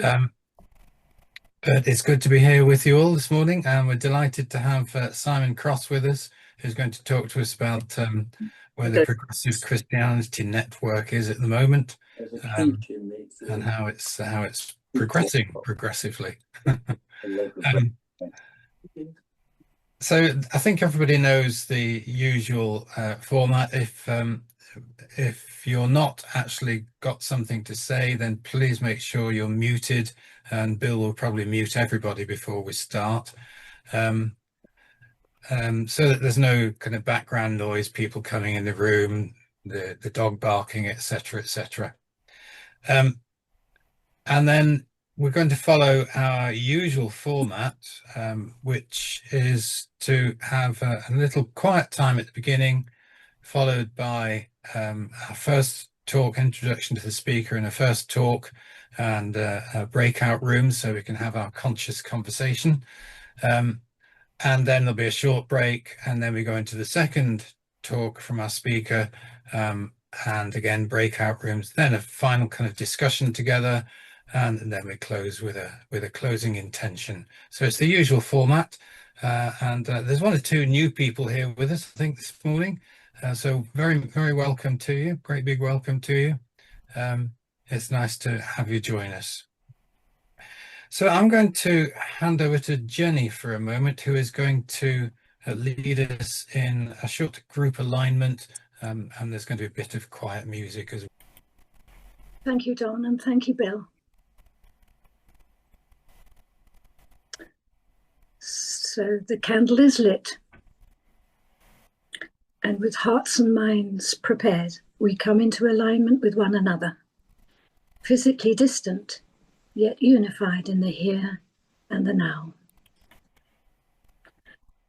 Um, but it's good to be here with you all this morning, and we're delighted to have Simon Cross with us, who's going to talk to us about where the Okay. Progressive Christianity Network is at the moment, There's a key um, to make and the how it's progressing progressively. local Um, brand. so I think everybody knows the usual format. If you're not actually got something to say, then please make sure you're muted, and Bill will probably mute everybody before we start, um, so that there's no kind of background noise, people coming in the room, the dog barking, etc., etc. And then we're going to follow our usual format, which is to have a little quiet time at the beginning, followed by our first talk, introduction to the speaker, and a first talk, and a breakout room so we can have our conscious conversation. And then there'll be a short break, and then we go into the second talk from our speaker, and again breakout rooms, then a final kind of discussion together, and then we close with a closing intention. So it's the usual format, and there's one or two new people here with us, I think, this morning. So very welcome to you. Great big welcome to you. It's nice to have you join us. So I'm going to hand over to Jenny for a moment, who is going to lead us in a short group alignment, and there's going to be a bit of quiet music as well. Thank you, Don, and thank you, Bill. So the candle is lit, and with hearts and minds prepared, we come into alignment with one another, physically distant, yet unified in the here and the now.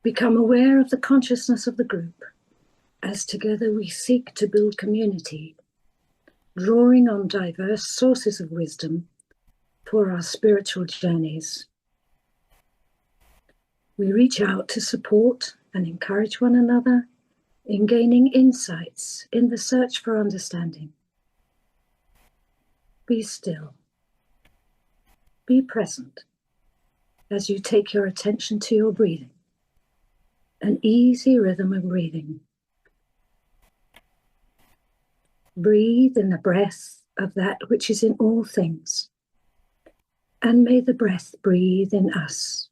Become aware of the consciousness of the group, as together we seek to build community, drawing on diverse sources of wisdom for our spiritual journeys. We reach out to support and encourage one another in gaining insights in the search for understanding. Be still. Be present as you take your attention to your breathing, an easy rhythm of breathing. Breathe in the breath of that which is in all things, and may the breath breathe in us.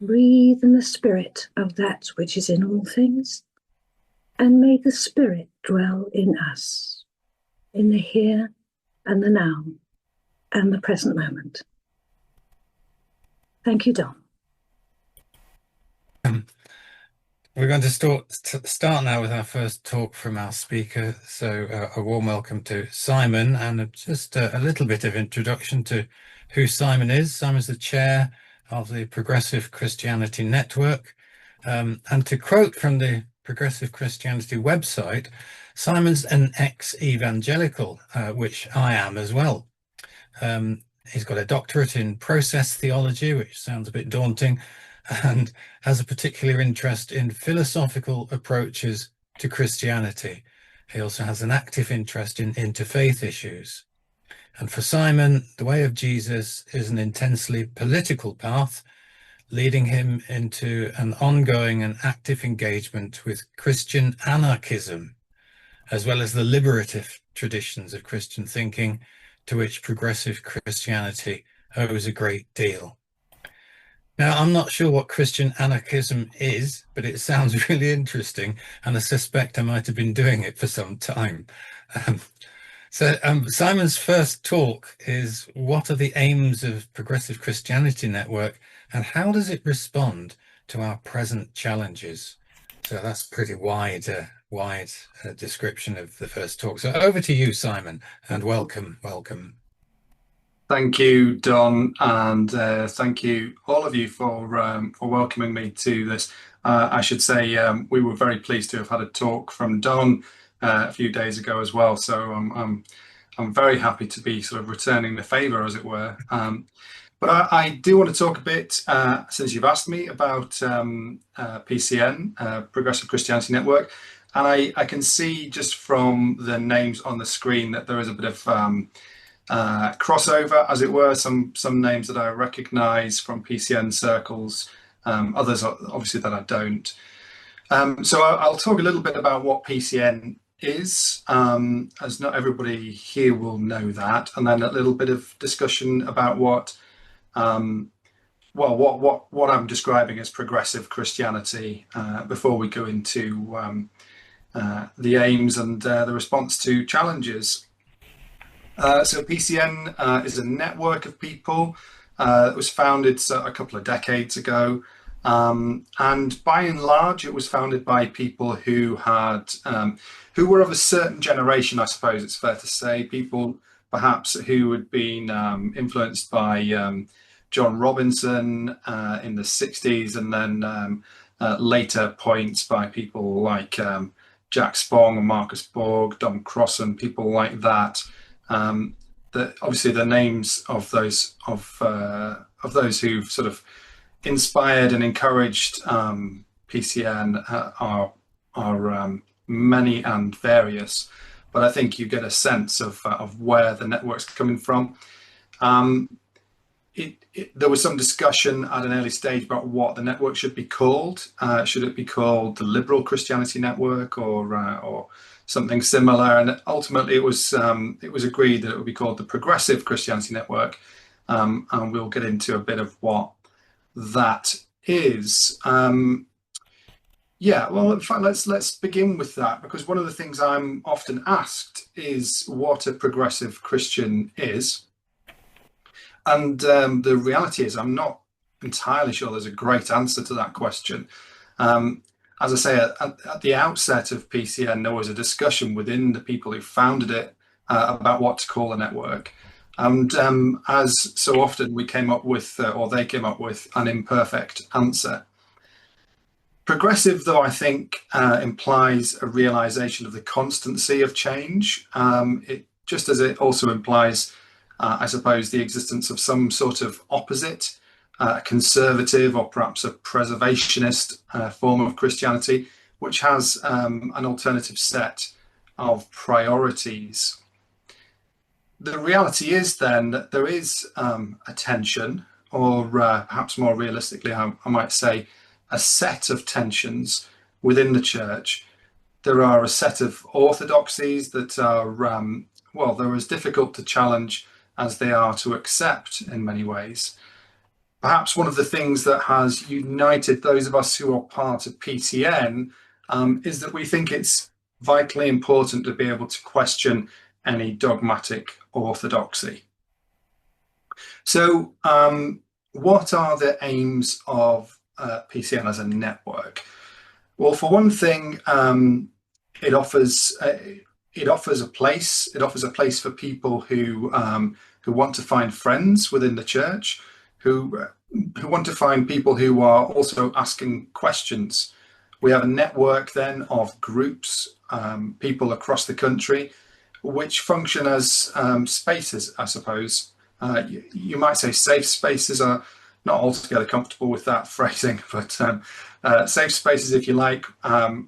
Breathe in the spirit of that which is in all things, and may the spirit dwell in us, in the here and the now, and the present moment. Thank you, Don. We're going to start now with our first talk from our speaker. So a warm welcome to Simon, and just a little bit of introduction to who Simon is. Simon's the chair of the Progressive Christianity Network. And to quote from the Progressive Christianity website, Simon's an ex-evangelical, which I am as well. He's got a doctorate in process theology, which sounds a bit daunting, and has a particular interest in philosophical approaches to Christianity. He also has an active interest in interfaith issues. And for Simon, the way of Jesus is an intensely political path, leading him into an ongoing and active engagement with Christian anarchism, as well as the liberative traditions of Christian thinking, to which progressive Christianity owes a great deal. Now, I'm not sure what Christian anarchism is, but it sounds really interesting, and I suspect I might have been doing it for some time. Simon's first talk is, what are the aims of Progressive Christianity Network, and how does it respond to our present challenges? So that's pretty wide description of the first talk. So over to you, Simon, and welcome. Thank you, Don, and thank you all of you for welcoming me to this. I should say we were very pleased to have had a talk from Don a few days ago as well. So I'm very happy to be sort of returning the favour, as it were. But I do want to talk a bit, since you've asked me, about PCN, Progressive Christianity Network. And I can see just from the names on the screen that there is a bit of crossover, as it were. Some names that I recognise from PCN circles, others obviously that I don't. So I'll talk a little bit about what PCN is, as not everybody here will know that, and then a little bit of discussion about what what I'm describing as progressive Christianity before we go into the aims and the response to challenges. So PCN is a network of people. It was founded a couple of decades ago, and by and large, it was founded by people who had who were of a certain generation, I suppose it's fair to say, people perhaps who had been influenced by John Robinson in the 60s, and then later points by people like Jack Spong and Marcus Borg, Dom Crossan, people like that. Obviously the names of those who've sort of inspired and encouraged PCN are many and various, but I think you get a sense of where the network's coming from. There was some discussion at an early stage about what the network should be called. Should it be called the Liberal Christianity Network or something similar? And ultimately, it was agreed that it would be called the Progressive Christianity Network, and we'll get into a bit of what that is. Yeah, well, in fact, let's begin with that, because one of the things I'm often asked is what a progressive Christian is. And the reality is I'm not entirely sure there's a great answer to that question. As I say, at the outset of PCN, there was a discussion within the people who founded it about what to call a network. And as so often, we came up with, or they came up with, an imperfect answer. Progressive, though, I think implies a realization of the constancy of change, just as it also implies, I suppose, the existence of some sort of opposite, conservative or perhaps a preservationist form of Christianity, which has an alternative set of priorities. The reality is then that there is a tension, or perhaps more realistically, I might say, a set of tensions within the church. There are a set of orthodoxies that are, well, they're as difficult to challenge as they are to accept in many ways. Perhaps one of the things that has united those of us who are part of PCN is that we think it's vitally important to be able to question any dogmatic orthodoxy. So what are the aims of PCN as a network? Well, for one thing, it offers a place. It offers a place for people who want to find friends within the church, who want to find people who are also asking questions. We have a network then of groups, people across the country, which function as spaces, I suppose. You might say safe spaces. Are not altogether comfortable with that phrasing, but safe spaces, if you like,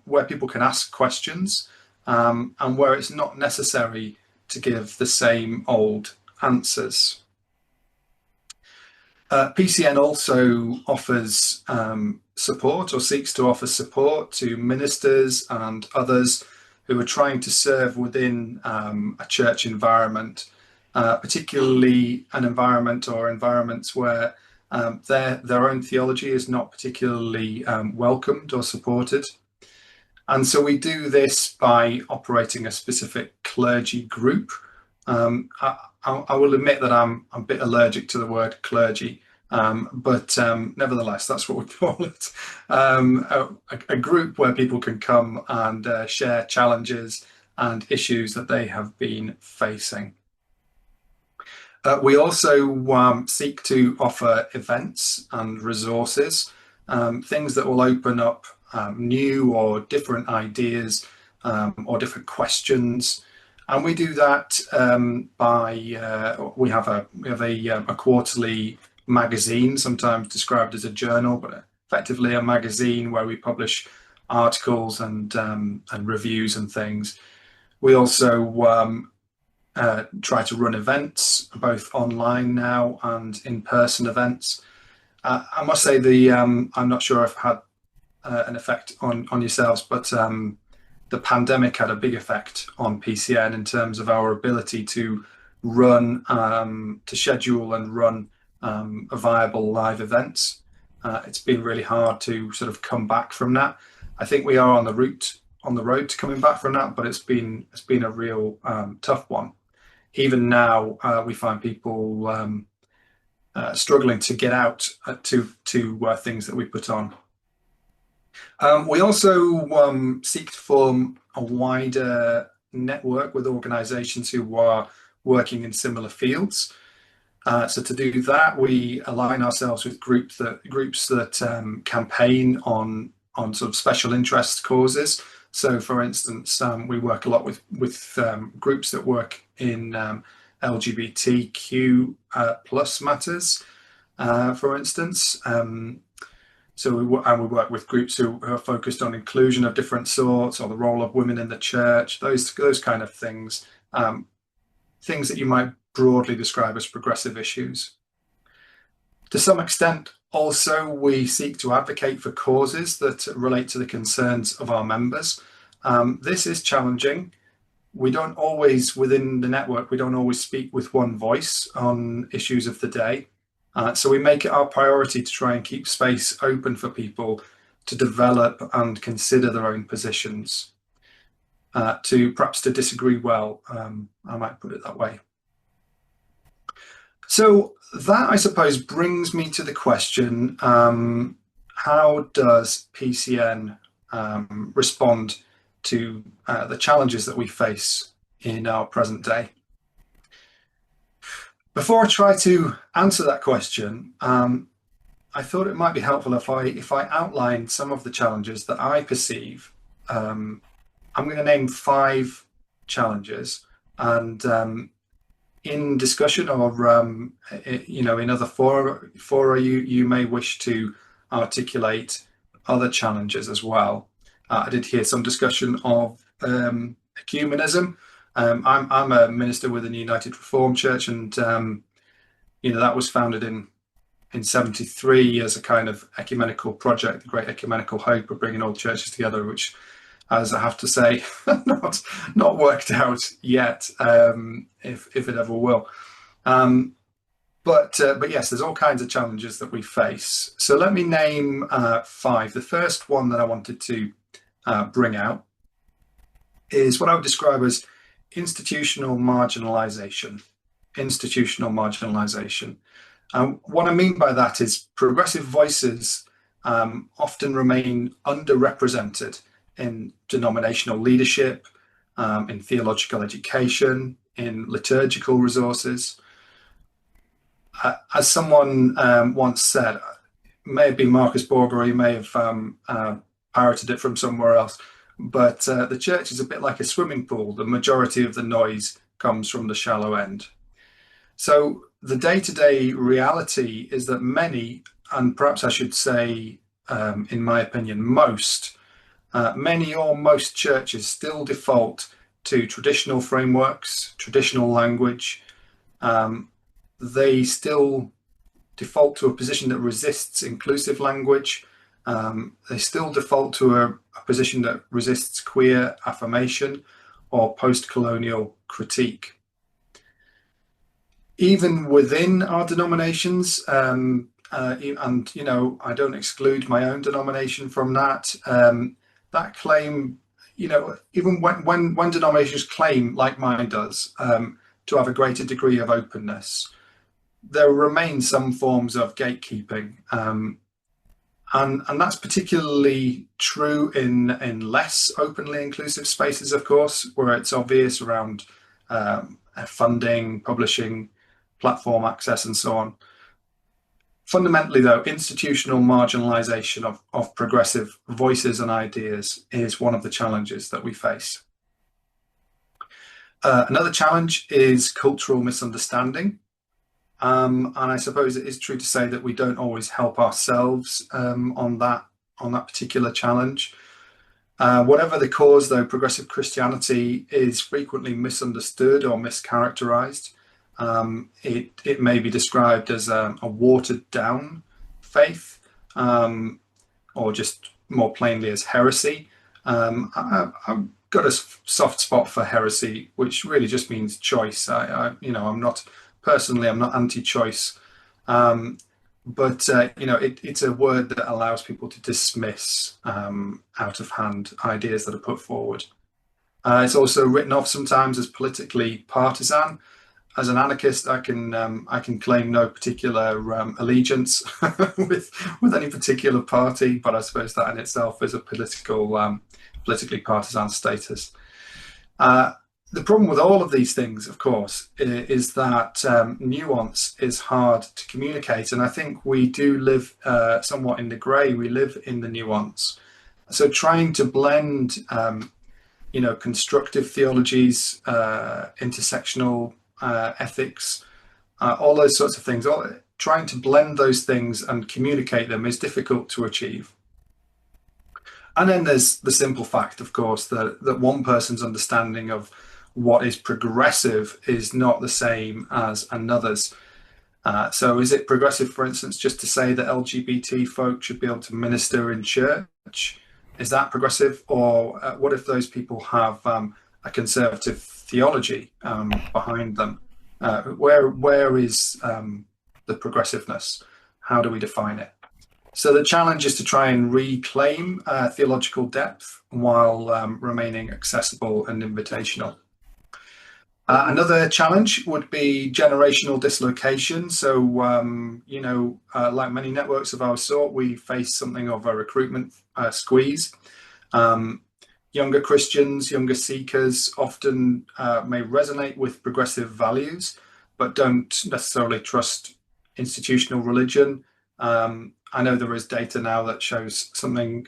where people can ask questions and where it's not necessary to give the same old answers. PCN also offers support, or seeks to offer support to ministers and others who are trying to serve within a church environment, particularly an environment or environments where their own theology is not particularly welcomed or supported. And so we do this by operating a specific clergy group. I will admit that I'm a bit allergic to the word clergy, but nevertheless, that's what we call it. A group where people can come and share challenges and issues that they have been facing. We also seek to offer events and resources, things that will open up new or different ideas or different questions. And we do that by we have a quarterly magazine, sometimes described as a journal, but effectively a magazine where we publish articles and reviews and things. We also try to run events, both online now and in-person events. I must say I'm not sure if it had an effect on yourselves, but the pandemic had a big effect on PCN in terms of our ability to run, to schedule and run viable live events. It's been really hard to sort of come back from that. I think we are on the road to coming back from that, but it's been a real tough one. Even now, we find people struggling to get out to things that we put on. We also seek to form a wider network with organisations who are working in similar fields. So to do that, we align ourselves with groups that campaign on sort of special interest causes. So, for instance, we work a lot with groups that work in LGBTQ plus matters, for instance. So we work with groups who are focused on inclusion of different sorts, or the role of women in the church, those kind of things, things that you might broadly describe as progressive issues. To some extent, also, we seek to advocate for causes that relate to the concerns of our members. This is challenging. We don't always, within the network, we don't always speak with one voice on issues of the day. So we make it our priority to try and keep space open for people to develop and consider their own positions, to perhaps to disagree well, I might put it that way. So that, I suppose, brings me to the question, how does PCN respond to the challenges that we face in our present day? Before I try to answer that question, I thought it might be helpful if I outline some of the challenges that I perceive. I'm going to name 5 challenges, and in discussion or in other fora, you may wish to articulate other challenges as well. I did hear some discussion of ecumenism. I'm a minister within the United Reformed Church, and that was founded in 73 as a kind of ecumenical project, the Great Ecumenical Hope of bringing all churches together, which, as I have to say, not worked out yet, if it ever will. But yes, there's all kinds of challenges that we face. So let me name 5. The first one that I wanted to bring out is what I would describe as institutional marginalisation. Institutional marginalisation. What I mean by that is progressive voices often remain underrepresented in denominational leadership, in theological education, in liturgical resources. As someone once said, may have been Marcus Borg, or he may have parroted it from somewhere else, but the church is a bit like a swimming pool. The majority of the noise comes from the shallow end. So the day-to-day reality is that many, and perhaps I should say, in my opinion, many or most churches still default to traditional frameworks, traditional language. They still default to a position that resists inclusive language. They still default to a position that resists queer affirmation or post-colonial critique. Even within our denominations, and I don't exclude my own denomination from that. That claim, even when denominations claim, like mine does, to have a greater degree of openness, there remain some forms of gatekeeping, and that's particularly true in less openly inclusive spaces, of course, where it's obvious around funding, publishing, platform access, and so on. Fundamentally, though, institutional marginalisation of progressive voices and ideas is one of the challenges that we face. Another challenge is cultural misunderstanding. And I suppose it is true to say that we don't always help ourselves on that particular challenge. Whatever the cause, though, progressive Christianity is frequently misunderstood or mischaracterized. It may be described as a watered down faith, or just more plainly as heresy. I've got a soft spot for heresy, which really just means choice. I'm not anti-choice, but it's a word that allows people to dismiss out of hand ideas that are put forward. It's also written off sometimes as politically partisan. As an anarchist, I can claim no particular allegiance with any particular party, but I suppose that in itself is a politically partisan status. The problem with all of these things, of course, is that nuance is hard to communicate, and I think we do live somewhat in the grey. We live in the nuance. So trying to blend, constructive theologies, intersectional ethics, all those sorts of things. Trying to blend those things and communicate them is difficult to achieve. And then there's the simple fact, of course, that one person's understanding of what is progressive is not the same as another's. So is it progressive, for instance, just to say that LGBT folk should be able to minister in church? Is that progressive? Or what if those people have a conservative theology behind them? Where is the progressiveness? How do we define it? So the challenge is to try and reclaim theological depth while remaining accessible and invitational. Another challenge would be generational dislocation. So, like many networks of our sort, we face something of a recruitment squeeze. Younger Christians, younger seekers often may resonate with progressive values, but don't necessarily trust institutional religion. I know there is data now that shows something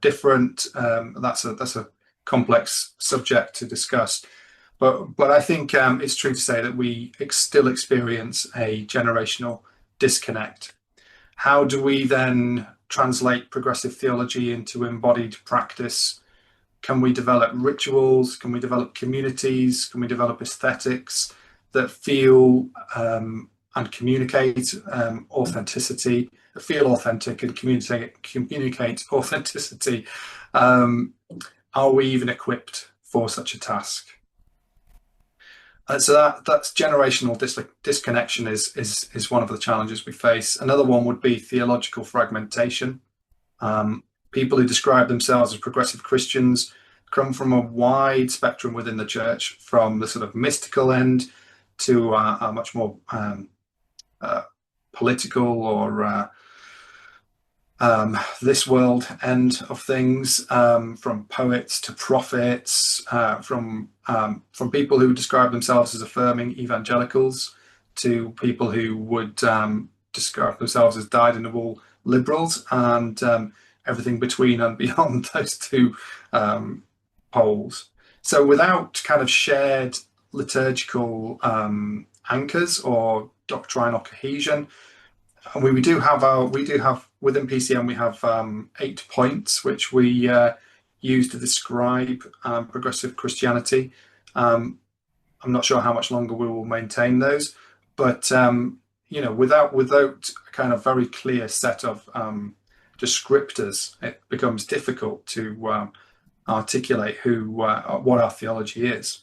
different. That's a complex subject to discuss. But I think it's true to say that we still experience a generational disconnect. How do we then translate progressive theology into embodied practice? Can we develop rituals? Can we develop communities? Can we develop aesthetics that feel and communicate authenticity, feel authentic and communicate authenticity? Are we even equipped for such a task? So that's generational disconnection is one of the challenges we face. Another one would be theological fragmentation. People who describe themselves as progressive Christians come from a wide spectrum within the church, from the sort of mystical end to a much more political or this world end of things, from poets to prophets, from people who describe themselves as affirming evangelicals to people who would describe themselves as dyed-in-the-wool liberals, and everything between and beyond those two poles. So without kind of shared liturgical anchors or doctrinal cohesion, and we do have within PCN we have 8 points which we use to describe progressive Christianity. I'm not sure how much longer we will maintain those, but without a kind of very clear set of descriptors, it becomes difficult to articulate what our theology is.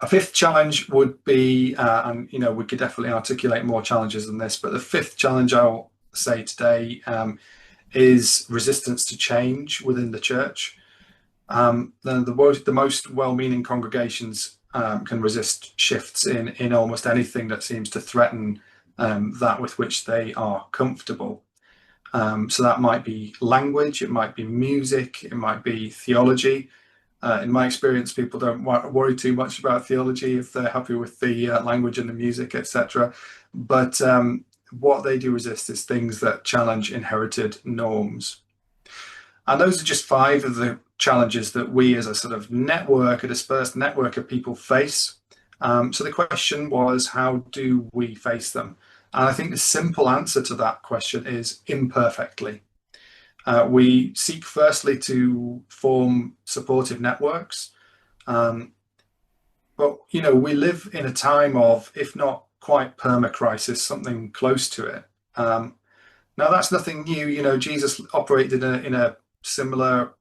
A fifth challenge would be, and we could definitely articulate more challenges than this, but the fifth challenge I'll say today is resistance to change within the church. The most well-meaning congregations can resist shifts in almost anything that seems to threaten that with which they are comfortable. So that might be language, it might be music, it might be theology. In my experience, people don't worry too much about theology if they're happy with the language and the music, etc. But what they do resist is things that challenge inherited norms. And those are just 5 of the challenges that we as a sort of network, a dispersed network of people face. So the question was, how do we face them? And I think the simple answer to that question is imperfectly. We seek firstly to form supportive networks. But, you know, we live in a time of, if not quite perma-crisis, something close to it. Now, that's nothing new. You know, Jesus operated in a similar,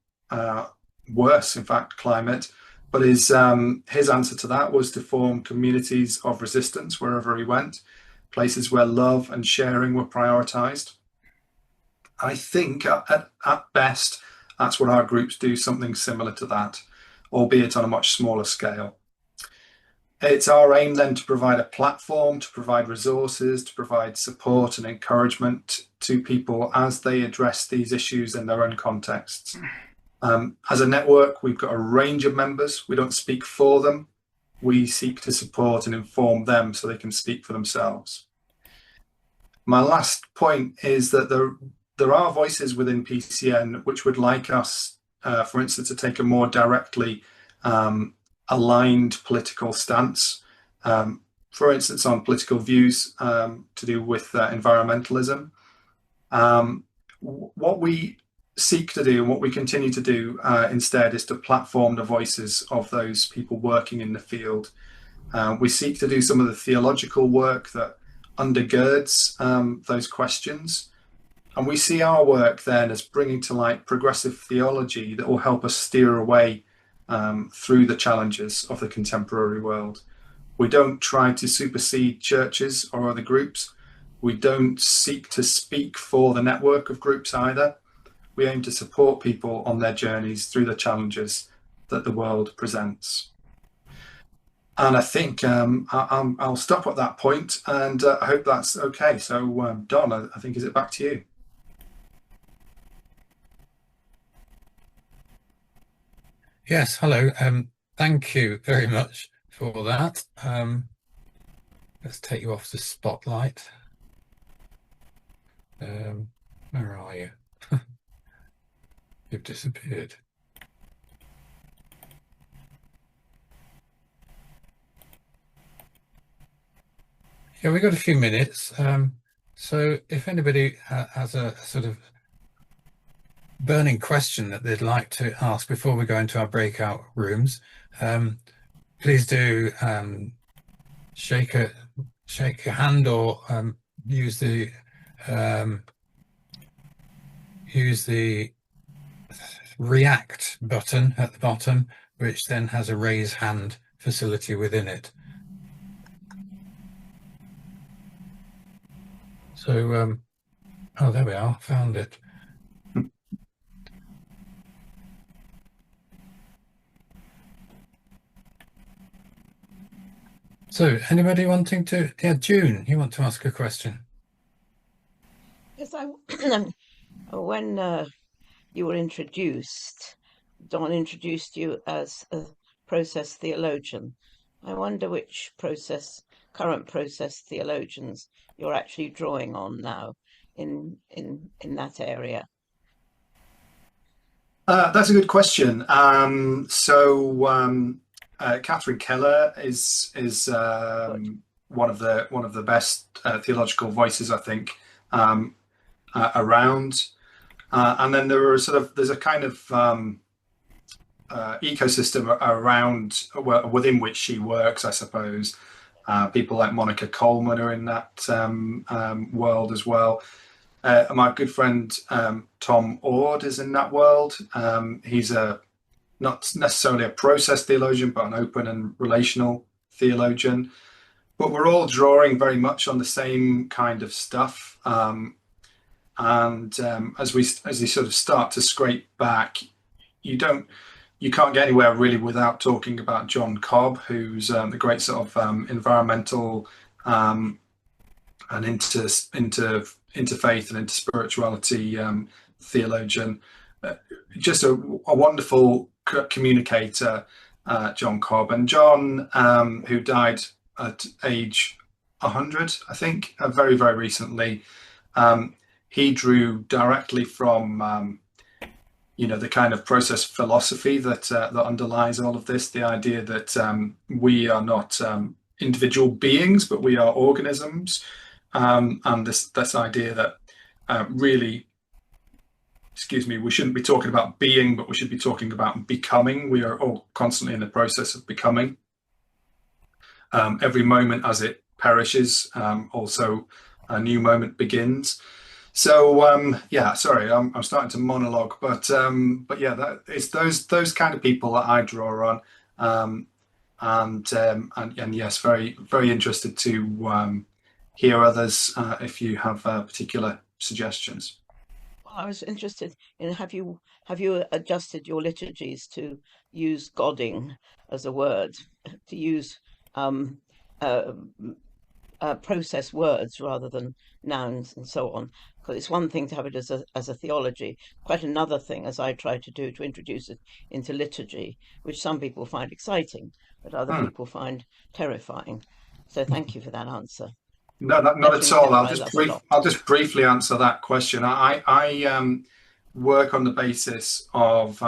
worse, in fact, climate. But his answer to that was to form communities of resistance wherever he went, places where love and sharing were prioritized. I think at best, that's what our groups do, something similar to that, albeit on a much smaller scale. It's our aim then to provide a platform, to provide resources, to provide support and encouragement to people as they address these issues in their own contexts. As a network, we've got a range of members. We don't speak for them. We seek to support and inform them so they can speak for themselves. My last point is that there are voices within PCN which would like us, for instance, to take a more directly aligned political stance, for instance, on political views to do with environmentalism. What we seek to do and what we continue to do instead is to platform the voices of those people working in the field. We seek to do some of the theological work that undergirds those questions. And we see our work then as bringing to light progressive theology that will help us steer away through the challenges of the contemporary world. We don't try to supersede churches or other groups. We don't seek to speak for the network of groups either. We aim to support people on their journeys through the challenges that the world presents. And I think I'll stop at that point, and I hope that's okay. So, Don, I think, is it back to you? Yes, hello. Thank you very much for that. Let's take you off the spotlight. Where are you? You've disappeared. Yeah, we've got a few minutes. So if anybody has a sort of burning question that they'd like to ask before we go into our breakout rooms, please do shake your hand or use the react button at the bottom, which then has a raise hand facility within it. So, oh, there we are, found it. So, anybody wanting to? Yeah, June, you want to ask a question? Yes, when you were introduced, Don introduced you as a process theologian. I wonder which current process theologians you're actually drawing on now in that area. That's a good question. Catherine Keller is one of the best theological voices, I think, around. And then there's a kind of ecosystem around within which she works, I suppose. People like Monica Coleman are in that world as well. My good friend Tom Ord is in that world. He's not necessarily a process theologian, but an open and relational theologian. But we're all drawing very much on the same kind of stuff. As we sort of start to scrape back, you can't get anywhere really without talking about John Cobb, who's the great sort of environmental and interfaith and into spirituality theologian. Just a wonderful communicator, John Cobb. And John, who died at age 100, I think, very, very recently, he drew directly from the kind of process philosophy that underlies all of this, the idea that we are not individual beings, but we are organisms, and this idea that really excuse me, we shouldn't be talking about being, but we should be talking about becoming. We are all constantly in the process of becoming. Every moment as it perishes, also a new moment begins. So yeah, sorry, I'm starting to monologue, but yeah, it's those kind of people that I draw on, and yes, very interested to hear others if you have particular suggestions. I was interested in have you adjusted your liturgies to use godding as a word, to use um, uh, process words rather than nouns and so on? Because it's one thing to have it as a theology, quite another thing, as I try to do, to introduce it into liturgy, which some people find exciting, but other people find terrifying. So thank you for that answer. No, not Better at all. instead of I love a lot. I'll just briefly answer that question. I work on the basis of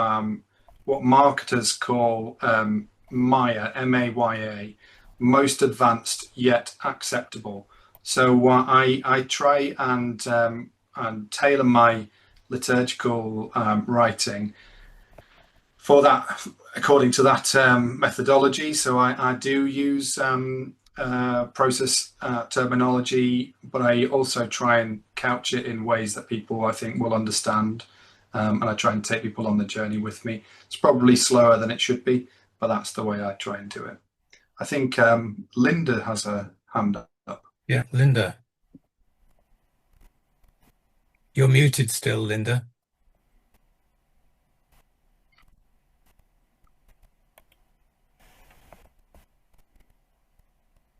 what marketers call MAYA, M-A-Y-A, most advanced yet acceptable. So I try and tailor my liturgical writing for that, according to that methodology. So I do use process terminology, but I also try and couch it in ways that people, I think, will understand. And I try and take people on the journey with me. It's probably slower than it should be, but that's the way I try and do it. I think Linda has a hand up. Yeah, Linda. You're muted still, Linda.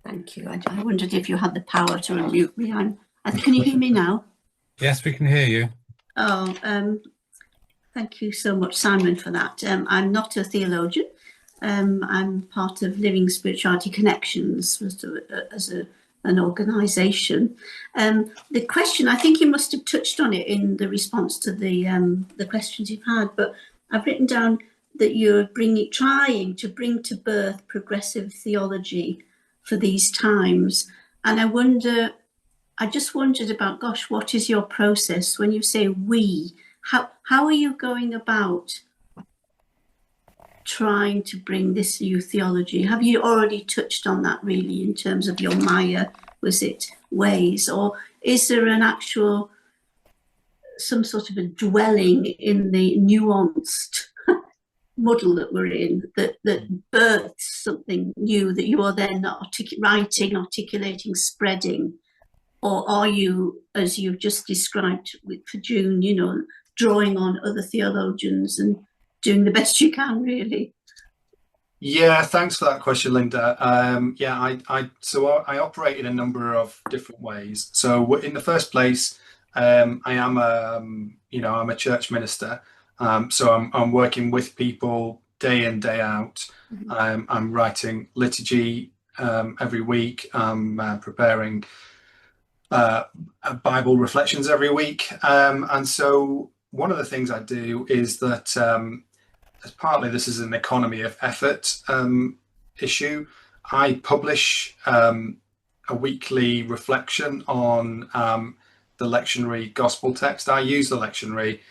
Thank you. I wondered if you had the power to unmute me. Can you hear me now? Yes, we can hear you. Oh, thank you so much, Simon, for that. I'm not a theologian. I'm part of Living Spirituality Connections as an organisation. The question, I think you must have touched on it in the response to the questions you've had, but I've written down that you're trying to bring to birth progressive theology for these times. And I just wondered about, gosh, what is your process when you say we? How are you going about trying to bring this new theology? Have you already touched on that really in terms of your Maya, was it ways, or is there some sort of a dwelling in the nuanced muddle that we're in that births something new that you are then writing, articulating, spreading? Or are you, as you've just described for June, drawing on other theologians and doing the best you can, really? Yeah, thanks for that question, Linda. Yeah, I operate in a number of different ways. So in the first place, I am I'm a church minister. So I'm working with people day in, day out. Mm-hmm. I'm writing liturgy every week. I'm preparing Bible reflections every week. And so one of the things I do is that as partly this is an economy of effort issue, I publish a weekly reflection on the lectionary gospel text. I use the lectionary.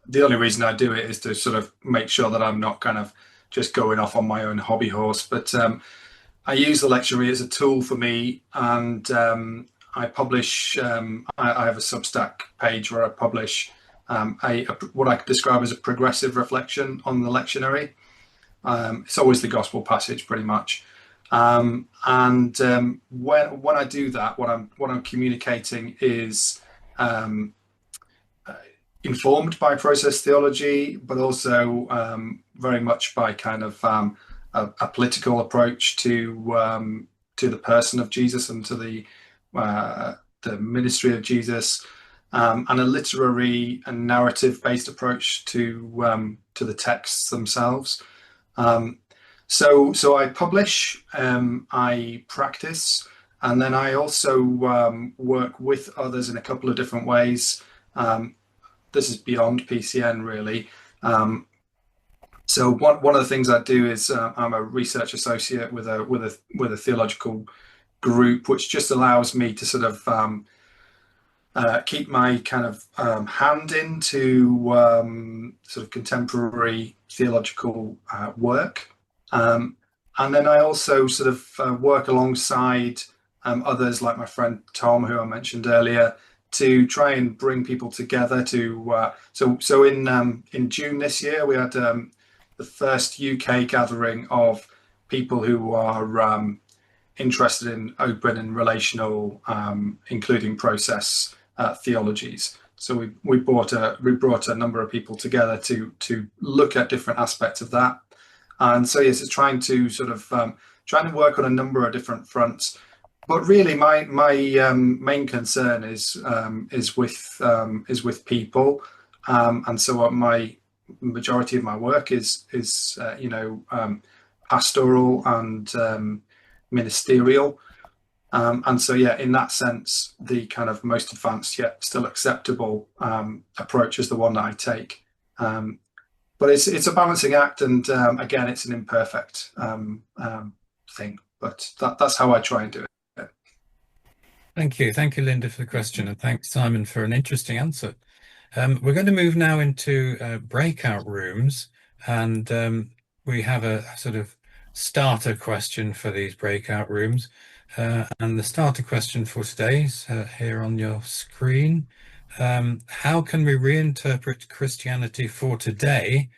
The only reason I do it is to sort of make sure that I'm not kind of just going off on my own hobby horse. But I use the lectionary as a tool for me, and I publish. I have a Substack page where I publish what I could describe as a progressive reflection on the lectionary. It's always the gospel passage, pretty much. And when I do that, what I'm communicating is informed by process theology, but also very much by kind of a political approach to the person of Jesus and to the ministry of Jesus, and a literary and narrative-based approach to the texts themselves. So I publish, I practice, and then I also work with others in a couple of different ways. This is beyond PCN, really. So one of the things I do is I'm a research associate with a theological group, which just allows me to sort of keep my kind of hand into sort of contemporary theological work. And then I also sort of work alongside others like my friend Tom, who I mentioned earlier, to try and bring people together to so in June this year we had the first UK gathering of people who are interested in open and relational, including process theologies. So we brought a number of people together to look at different aspects of that, and so yes, it's trying to sort of trying to work on a number of different fronts. But really, my main concern is with people, and so my majority of my work is pastoral and ministerial, and so yeah, in that sense, the kind of most advanced yet still acceptable approach is the one that I take. But it's a balancing act, and again, it's an imperfect thing, but that's how I try and do it. Thank you, Linda, for the question, and thanks, Simon, for an interesting answer. We're going to move now into breakout rooms, and we have a sort of starter question for these breakout rooms. And the starter question for today is here on your screen. How can we reinterpret Christianity for today,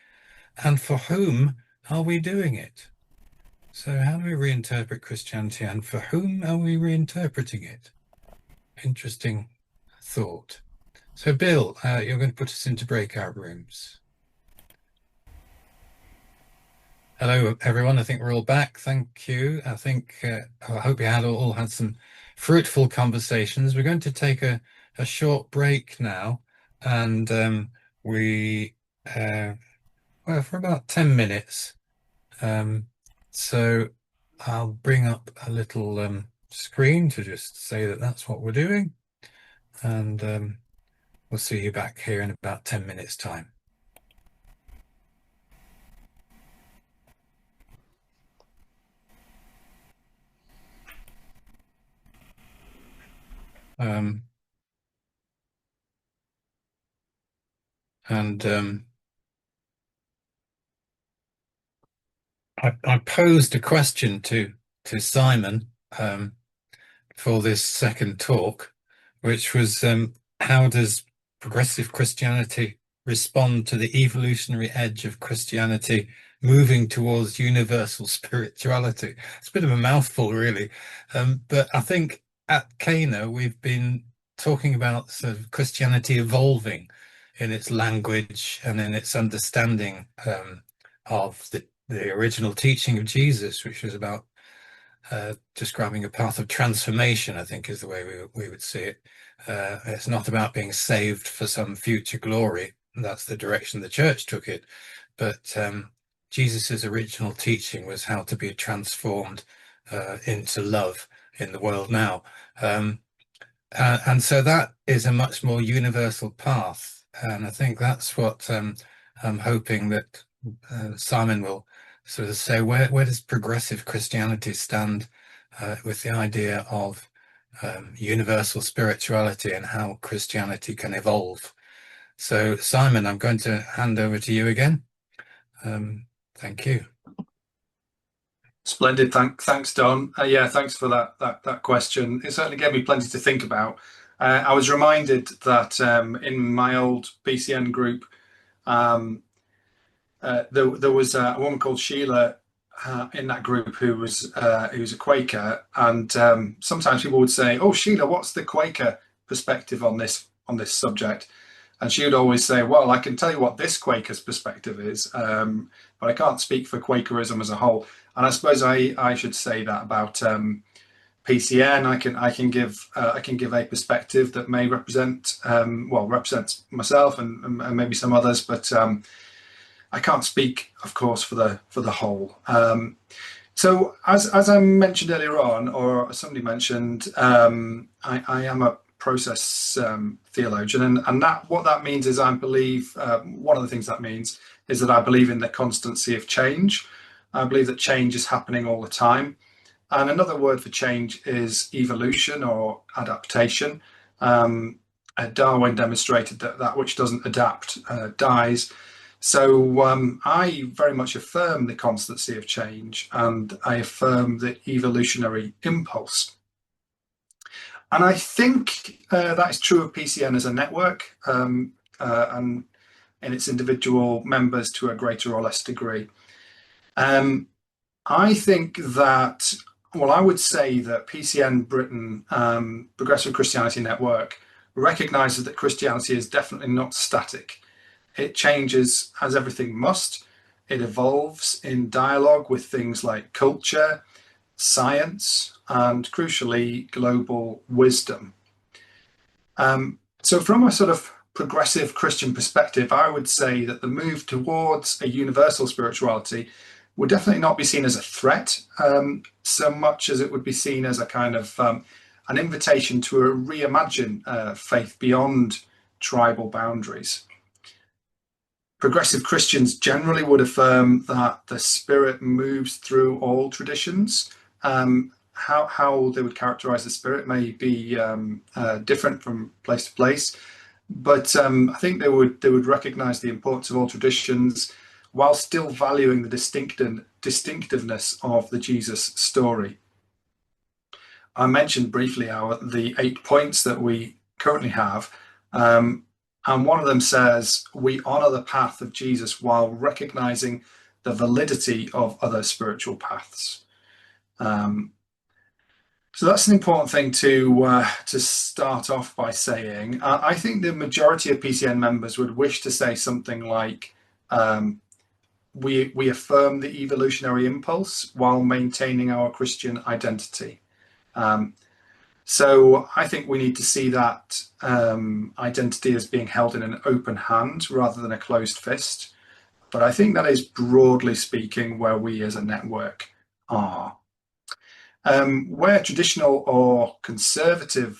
and for whom are we doing it? So how do we reinterpret Christianity, and for whom are we reinterpreting it? Interesting thought. So Bill, you're going to put us into breakout rooms. Hello, everyone. I think we're all back. Thank you. I hope you all had some fruitful conversations. We're going to take a short break now, and well, for about 10 minutes. So I'll bring up a little screen to just say that that's what we're doing, and we'll see you back here in about 10 minutes' time. I posed a question to Simon for this second talk, which was how does progressive Christianity respond to the evolutionary edge of Christianity moving towards universal spirituality? It's a bit of a mouthful, really, but I think at Cana we've been talking about sort of Christianity evolving in its language and in its understanding of the original teaching of Jesus, which was about describing a path of transformation, I think is the way we would see it. It's not about being saved for some future glory. That's the direction the church took it. But Jesus's original teaching was how to be transformed into love in the world now. And so that is a much more universal path. And I think that's what I'm hoping that Simon will sort of say, where does progressive Christianity stand with the idea of universal spirituality and how Christianity can evolve. So Simon, I'm going to hand over to you again. Thank you. Splendid. Thanks, Don. Yeah, thanks for that question. It certainly gave me plenty to think about. I was reminded that in my old PCN group, there was a woman called Sheila in that group who was a Quaker, and sometimes people would say, "Oh, Sheila, what's the Quaker perspective on this subject?" And she would always say, "Well, I can tell you what this Quaker's perspective is, but I can't speak for Quakerism as a whole." And I suppose I should say that about PCN. I can give a perspective that may represents myself and maybe some others, but I can't speak, of course, for the whole. So as I mentioned earlier on, or somebody mentioned, I am a process theologian, and what that means is I believe one of the things that means is that I believe in the constancy of change. I believe that change is happening all the time, and another word for change is evolution or adaptation. Darwin demonstrated that that which doesn't adapt dies. So I very much affirm the constancy of change, and I affirm the evolutionary impulse. And I think that is true of PCN as a network, and in its individual members to a greater or less degree. I think that, well, I would say that PCN Britain, Progressive Christianity Network, recognises that Christianity is definitely not static. It changes as everything must. It evolves in dialogue with things like culture, science, and crucially, global wisdom. So from a sort of progressive Christian perspective, I would say that the move towards a universal spirituality would definitely not be seen as a threat, so much as it would be seen as a kind of an invitation to reimagine faith beyond tribal boundaries. Progressive Christians generally would affirm that the Spirit moves through all traditions. How they would characterize the Spirit may be different from place to place, but I think they would recognize the importance of all traditions while still valuing the distinctiveness of the Jesus story. I mentioned briefly the 8 points that we currently have, and one of them says we honor the path of Jesus while recognizing the validity of other spiritual paths. So that's an important thing to start off by saying. I think the majority of PCN members would wish to say something like, we affirm the evolutionary impulse while maintaining our Christian identity. So I think we need to see that identity as being held in an open hand rather than a closed fist. But I think that is, broadly speaking, where we as a network are. Where traditional or conservative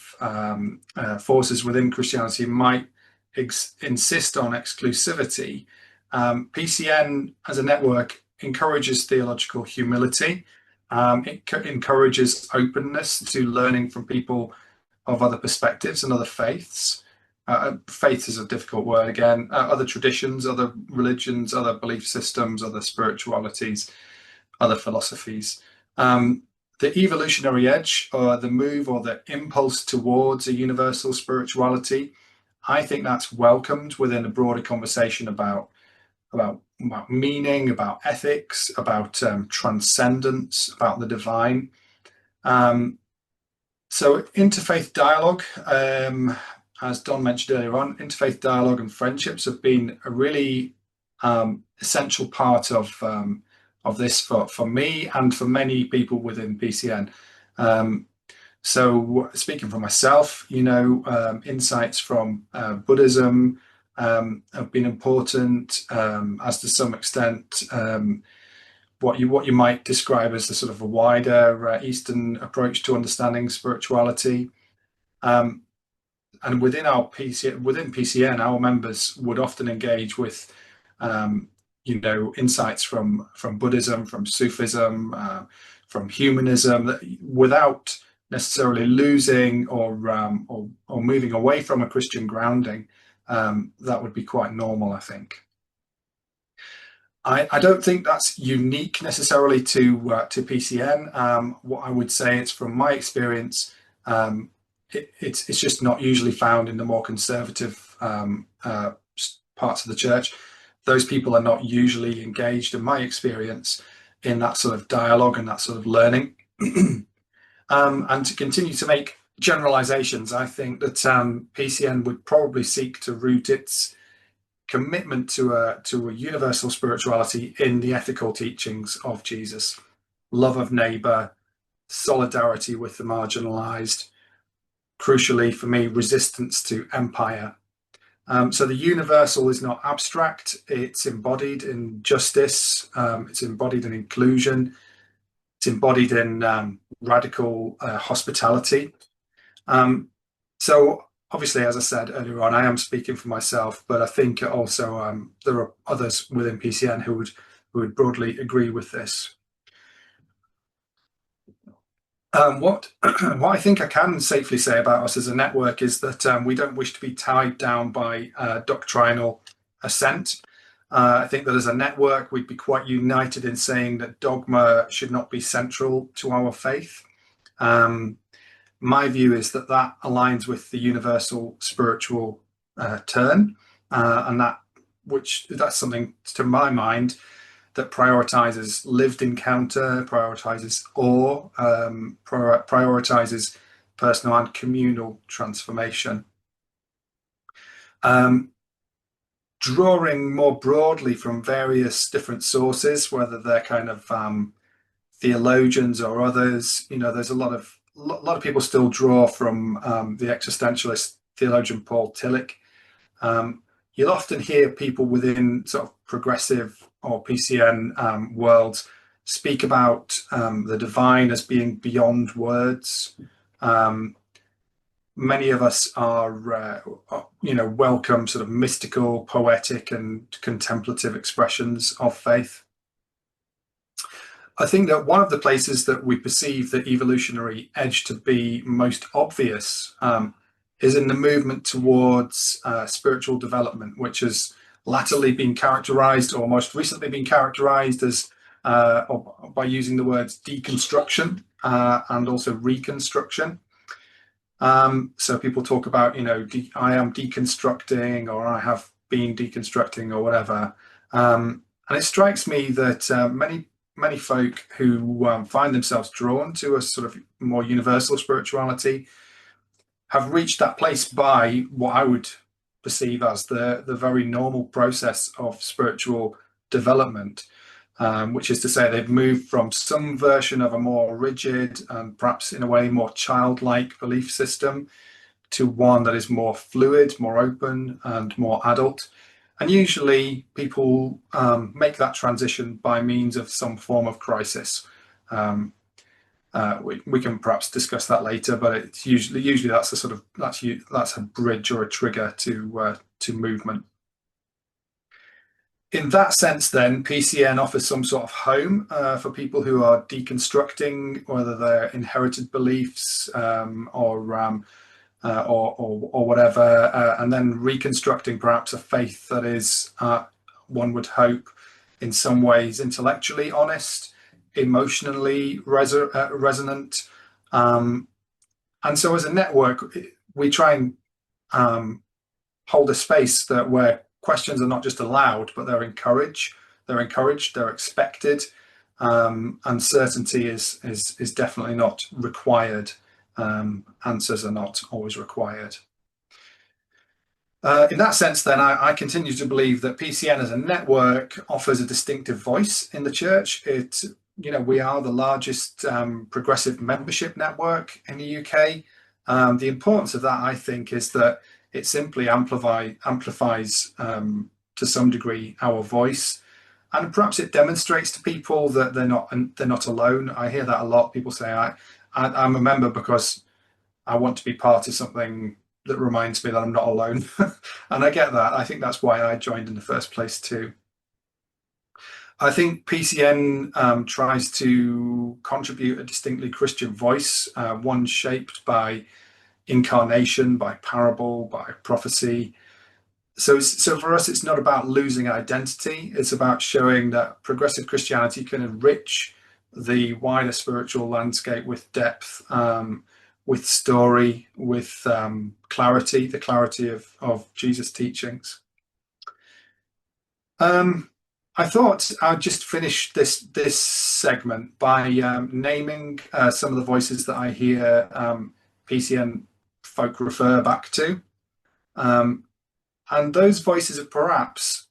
forces within Christianity might insist on exclusivity, PCN as a network encourages theological humility. It encourages openness to learning from people of other perspectives and other faiths. Faith is a difficult word again. Other traditions, other religions, other belief systems, other spiritualities, other philosophies. The evolutionary edge, or the move or the impulse towards a universal spirituality, I think that's welcomed within a broader conversation about meaning, about ethics, about transcendence, about the divine. So interfaith dialogue, as Don mentioned earlier on, interfaith dialogue and friendships have been a really essential part of this for me and for many people within PCN. So speaking for myself, insights from Buddhism have been important, as to some extent what you might describe as the sort of a wider Eastern approach to understanding spirituality. And within PCN, our members would often engage with insights from Buddhism, from Sufism, from humanism, without necessarily losing or moving away from a Christian grounding. That would be quite normal, I think. I don't think that's unique necessarily to PCN. What I would say is, from my experience, it's just not usually found in the more conservative parts of the church. Those people are not usually engaged, in my experience, in that sort of dialogue and that sort of learning. And to continue to make generalizations, I think that PCN would probably seek to root its commitment to a universal spirituality in the ethical teachings of Jesus: love of neighbor, solidarity with the marginalized, crucially for me, resistance to empire. So the universal is not abstract, it's embodied in justice, it's embodied in inclusion, it's embodied in radical hospitality. So obviously, as I said earlier on, I am speaking for myself, but I think also there are others within PCN who would broadly agree with this. What what I think I can safely say about us as a network is that we don't wish to be tied down by doctrinal assent. I think that as a network, we'd be quite united in saying that dogma should not be central to our faith. My view is that that aligns with the universal spiritual turn, and that's something, to my mind, that prioritizes lived encounter, prioritizes awe, prioritizes personal and communal transformation. Drawing more broadly from various different sources, whether they're kind of theologians or others, there's a lot of people still draw from the existentialist theologian Paul Tillich. You'll often hear people within sort of progressive or PCN worlds speak about the divine as being beyond words. Many of us are, welcome sort of mystical, poetic, and contemplative expressions of faith. I think that one of the places that we perceive the evolutionary edge to be most obvious is in the movement towards spiritual development, which has latterly been characterized, or most recently been characterized as, by using the words deconstruction and also reconstruction. So people talk about, I am deconstructing, or I have been deconstructing, or whatever. And it strikes me that many folk who find themselves drawn to a sort of more universal spirituality have reached that place by what I would perceive as the very normal process of spiritual development, which is to say they've moved from some version of a more rigid and perhaps in a way more childlike belief system to one that is more fluid, more open, and more adult. And usually people make that transition by means of some form of crisis. We can perhaps discuss that later, but it's usually that's a sort of that's a bridge or a trigger to movement. In that sense, then, PCN offers some sort of home for people who are deconstructing, whether they're inherited beliefs or whatever, and then reconstructing perhaps a faith that is, one would hope, in some ways intellectually honest, emotionally resonant. And so as a network, we try and hold a space where questions are not just allowed, but they're encouraged, they're expected. Uncertainty is definitely not required. Answers are not always required. In that sense, then, I continue to believe that PCN as a network offers a distinctive voice in the church. We are the largest progressive membership network in the UK. The importance of that, I think, is that it simply amplifies to some degree our voice, and perhaps it demonstrates to people that they're not alone. I hear that a lot. People say, I'm a member because I want to be part of something that reminds me that I'm not alone. And I get that. I think that's why I joined in the first place too. I think PCN tries to contribute a distinctly Christian voice, one shaped by incarnation, by parable, by prophecy. So for us, it's not about losing identity. It's about showing that progressive Christianity can enrich the wider spiritual landscape with depth, with story, with clarity, the clarity of Jesus' teachings. I thought I'd just finish this segment by naming some of the voices that I hear PCN folk refer back to, and those voices are perhaps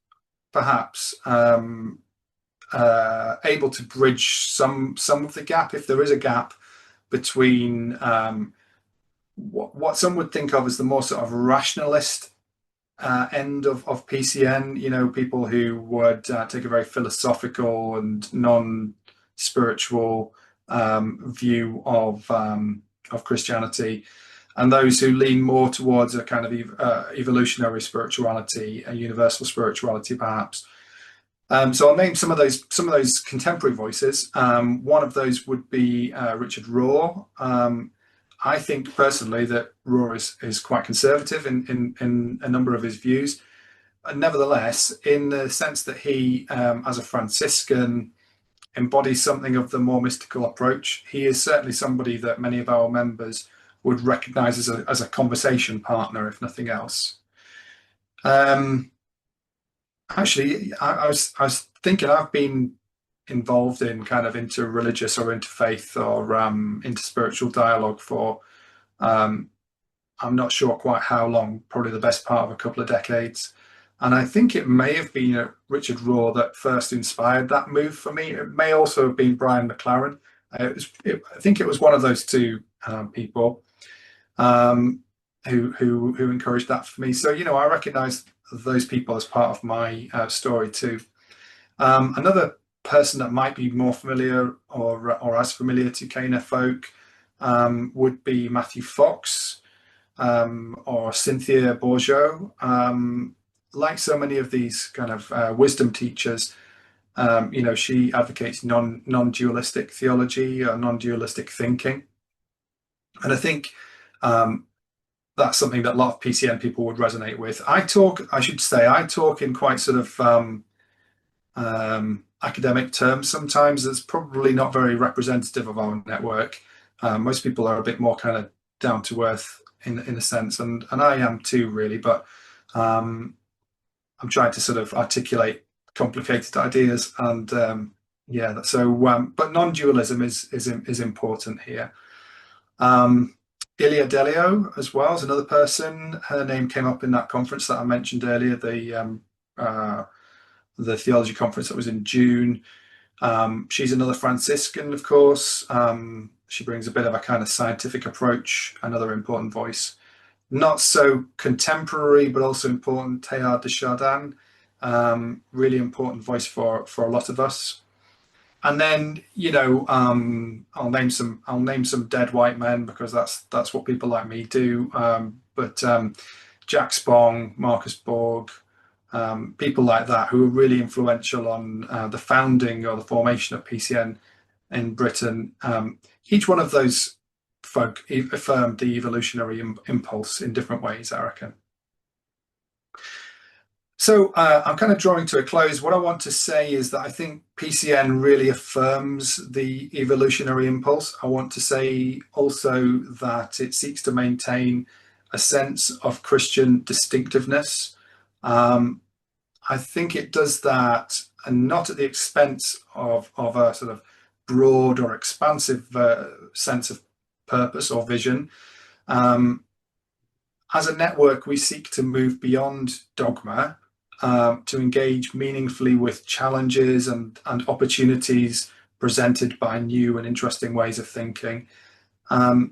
able to bridge some of the gap, if there is a gap, between what some would think of as the more sort of rationalist end of PCN, people who would take a very philosophical and non-spiritual view of Christianity, and those who lean more towards a kind of evolutionary spirituality, a universal spirituality, perhaps. So I'll name some of those contemporary voices. One of those would be Richard Raw. I think personally that Raw is quite conservative in a number of his views. Nevertheless, in the sense that he, as a Franciscan, embodies something of the more mystical approach, he is certainly somebody that many of our members would recognise as a conversation partner, if nothing else. Actually, I was thinking I've been involved in kind of interreligious or interfaith or interspiritual dialogue for I'm not sure quite how long, probably the best part of a couple of decades. And I think it may have been Richard Raw that first inspired that move for me. It may also have been Brian McLaren. I think it was one of those two people who encouraged that for me. So, you know, I recognise those people as part of my story too. Another person that might be more familiar or as familiar to Cana folk would be Matthew Fox or Cynthia Bourgeot. Like so many of these kind of wisdom teachers, you know, she advocates non-dualistic theology or non-dualistic thinking. And I think that's something that a lot of PCN people would resonate with. I talk in quite sort of academic terms sometimes. That's probably not very representative of our network. Most people are a bit more kind of down to earth in a sense, and I am too, really, but I'm trying to sort of articulate complicated ideas, and yeah, so but non-dualism is important here. Ilia Delio as well is another person. Her name came up in that conference that I mentioned earlier, the theology conference that was in June. She's another Franciscan, of course. She brings a bit of a kind of scientific approach, another important voice. Not so contemporary, but also important, Teilhard de Chardin, really important voice for a lot of us. And then, you know, I'll name some dead white men because that's what people like me do. But Jack Spong, Marcus Borg, people like that who are really influential on the founding or the formation of PCN in Britain. Each one of those folk affirmed the evolutionary impulse in different ways, I reckon. So I'm kind of drawing to a close. What I want to say is that I think PCN really affirms the evolutionary impulse. I want to say also that it seeks to maintain a sense of Christian distinctiveness. I think it does that, and not at the expense of a sort of broad or expansive sense of purpose or vision. As a network, we seek to move beyond dogma, to engage meaningfully with challenges and opportunities presented by new and interesting ways of thinking, and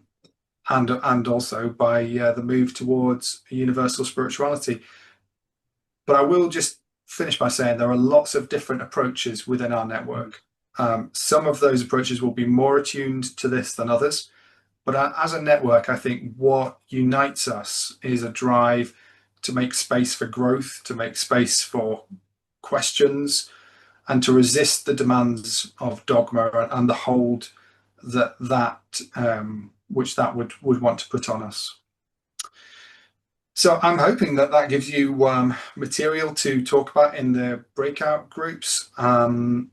also by the move towards a universal spirituality. But I will just finish by saying there are lots of different approaches within our network. Some of those approaches will be more attuned to this than others. But as a network, I think what unites us is a drive to make space for growth, to make space for questions, and to resist the demands of dogma and the hold which that would want to put on us. So I'm hoping that gives you material to talk about in the breakout groups. I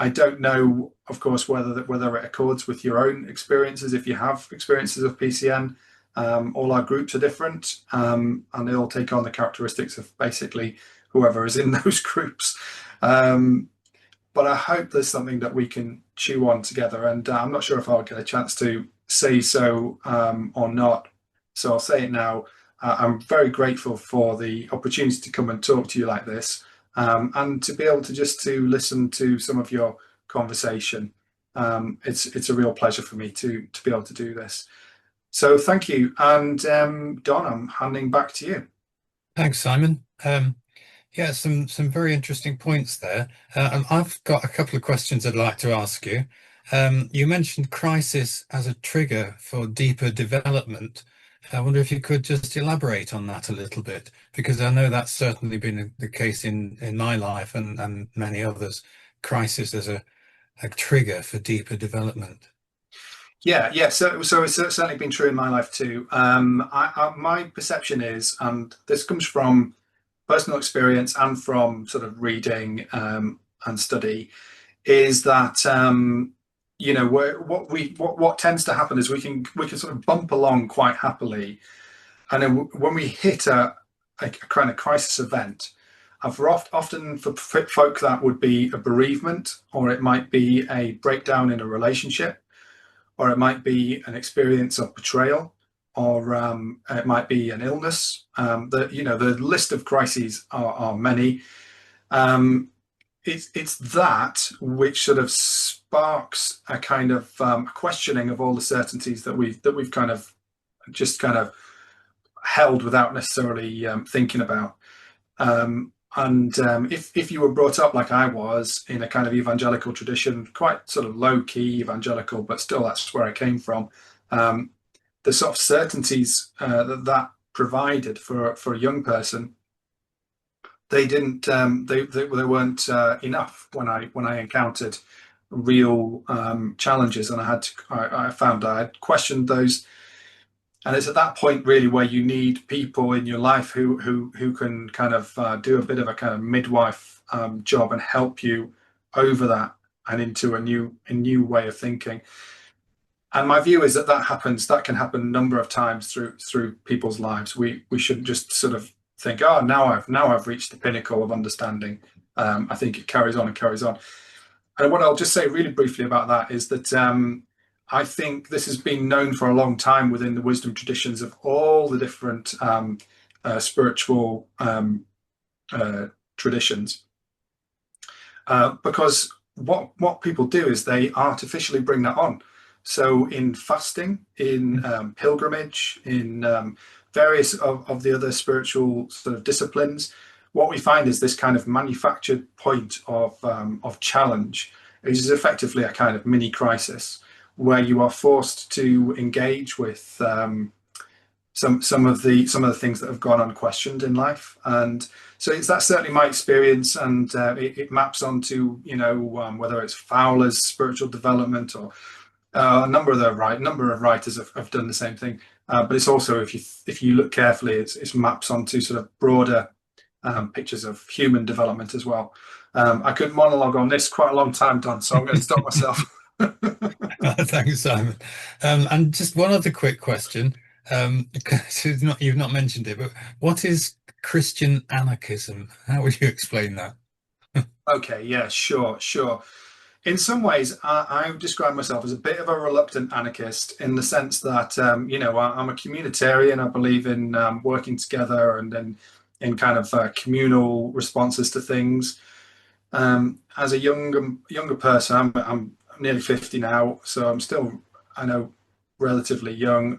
don't know, of course, whether it accords with your own experiences. If you have experiences of PCN, all our groups are different, and they all take on the characteristics of basically whoever is in those groups. But I hope there's something that we can chew on together, and I'm not sure if I'll get a chance to say so or not. So I'll say it now. I'm very grateful for the opportunity to come and talk to you like this, and to be able to just to listen to some of your conversation. It's a real pleasure for me to be able to do this. So thank you. And Don, I'm handing back to you. Thanks, Simon. Yeah, some very interesting points there. I've got a couple of questions I'd like to ask you. You mentioned crisis as a trigger for deeper development. I wonder if you could just elaborate on that a little bit, because I know that's certainly been the case in my life and many others. Crisis as a trigger for deeper development. Yeah. So it's certainly been true in my life too. My perception is, and this comes from personal experience and from sort of reading and study, is that what tends to happen is we can sort of bump along quite happily, and then when we hit a kind of crisis event, and often for folk that would be a bereavement, or it might be a breakdown in a relationship, or it might be an experience of betrayal, or it might be an illness. The list of crises are many. It's that which sort of sparks a kind of questioning of all the certainties that we've kind of held without necessarily thinking about. If you were brought up like I was in a kind of evangelical tradition, quite sort of low key evangelical, but still that's where I came from. The sort of certainties that provided for a young person, they didn't they weren't enough when I encountered real challenges, and I found I had questioned those. And it's at that point really where you need people in your life who can kind of do a bit of a kind of midwife job and help you over that and into a new way of thinking. And my view is that can happen a number of times through people's lives. We shouldn't just sort of think, oh, now I've reached the pinnacle of understanding. I think it carries on and carries on. And what I'll just say really briefly about that is that I think this has been known for a long time within the wisdom traditions of all the different spiritual traditions, because what people do is they artificially bring that on. So in fasting, in pilgrimage, in various of the other spiritual sort of disciplines, what we find is this kind of manufactured point of challenge, which is effectively a kind of mini crisis, where you are forced to engage with some of the things that have gone unquestioned in life. And so that's certainly my experience, and it maps onto whether it's Fowler's spiritual development, or a number of writers have done the same thing. But it's also, if you look carefully, it's maps onto sort of broader pictures of human development as well. I could monologue on this quite a long time, Don, so I'm going to stop myself. Thanks, Simon. And just one other quick question. You've not mentioned it, but what is Christian anarchism? How would you explain that? Okay, yeah, sure. In some ways, I would describe myself as a bit of a reluctant anarchist, in the sense that I'm a communitarian. I believe in working together and in kind of communal responses to things. As a younger person, I'm nearly 50 now, so I'm still, I know, relatively young.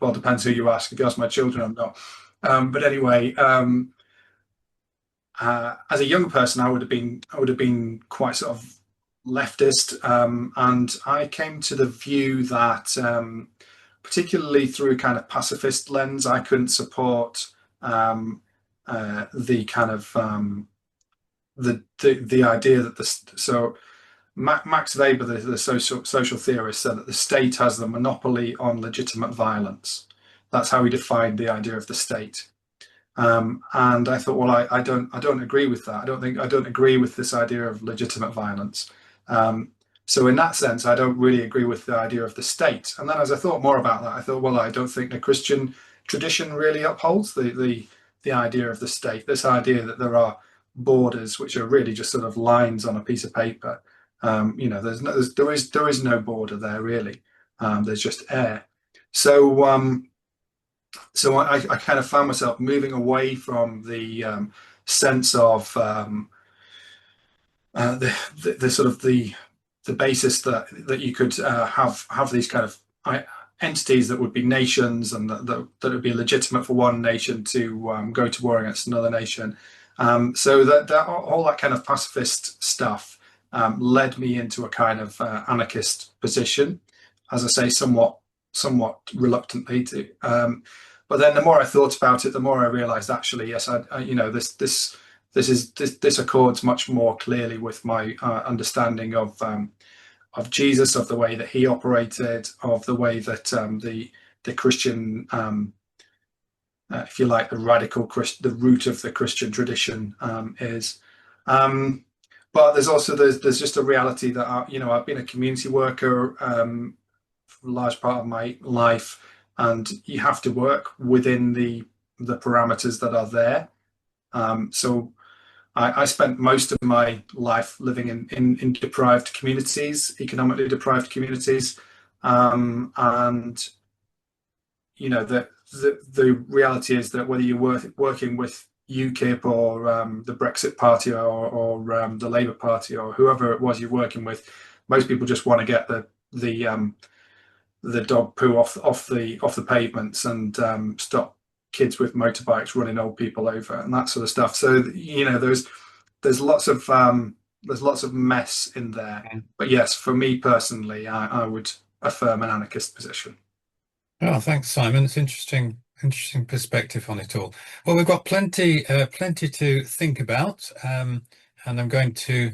Well, depends who you ask. If you ask my children, I'm not. But anyway, as a young person, I would have been quite sort of leftist, and I came to the view that, particularly through a kind of pacifist lens, I couldn't support the kind of the idea that Max Weber, the social theorist, said that the state has the monopoly on legitimate violence. That's how he defined the idea of the state. And I thought, well, I don't agree with that. I don't agree with this idea of legitimate violence. So in that sense, I don't really agree with the idea of the state. And then as I thought more about that, I thought, well, I don't think the Christian tradition really upholds the idea of the state. This idea that there are borders which are really just sort of lines on a piece of paper. There is no border there really. There's just air. So I kind of found myself moving away from the sense of the sort of the basis that you could have these kind of entities that would be nations, and that would be legitimate for one nation to go to war against another nation. So that all that kind of pacifist stuff led me into a kind of anarchist position, as I say, somewhat somewhat reluctantly to. But then the more I thought about it, the more I realised actually, yes, you know, this accords much more clearly with my understanding of Jesus, of the way that he operated, of the way that the Christian, if you like, the root of the Christian tradition is. But there's just a reality that I've been a community worker for a large part of my life, and you have to work within the parameters that are there. So I spent most of my life living in deprived communities, economically deprived communities, and you know the reality is that whether you're working with UKIP or the Brexit Party or the Labour Party or whoever it was you're working with, most people just want to get the dog poo off the pavements and stop kids with motorbikes running old people over and that sort of stuff. So you know there's lots of mess in there. But yes, for me personally, I would affirm an anarchist position. Oh, thanks, Simon. It's interesting perspective on it all. Well, we've got plenty to think about, and I'm going to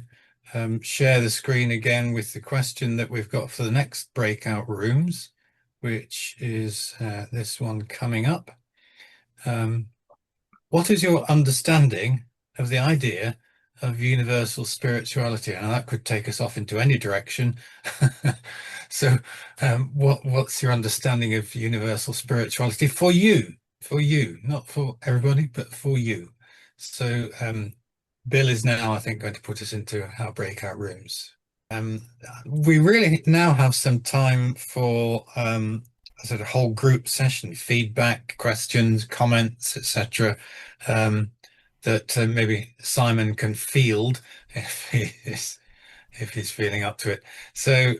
share the screen again with the question that we've got for the next breakout rooms, which is this one coming up. What is your understanding of the idea of universal spirituality? And that could take us off into any direction. So what's your understanding of universal spirituality for you, not for everybody, but for you? So Bill is now, I think, going to put us into our breakout rooms. We really now have some time for a sort of whole group session, feedback, questions, comments, etc. That maybe Simon can field if he's feeling up to it. So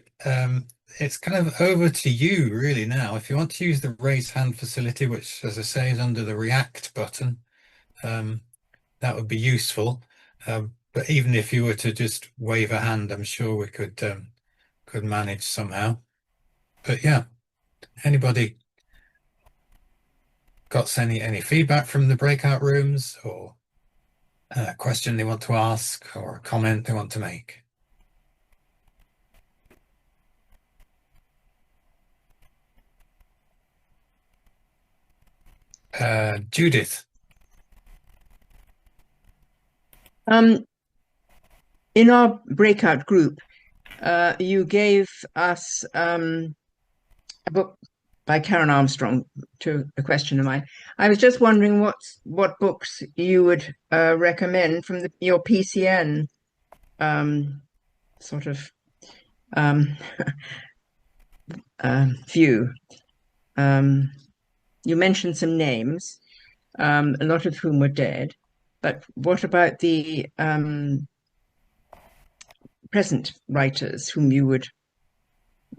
it's kind of over to you really now. If you want to use the raise hand facility, which, as I say, is under the react button, that would be useful. But even if you were to just wave a hand, I'm sure we could manage somehow. But yeah, anybody got any feedback from the breakout rooms, or a question they want to ask, or a comment they want to make? Judith. In our breakout group, you gave us a book by Karen Armstrong to a question of mine. I was just wondering what books you would recommend from your PCN sort of view. You mentioned some names, a lot of whom were dead, but what about the present writers whom you would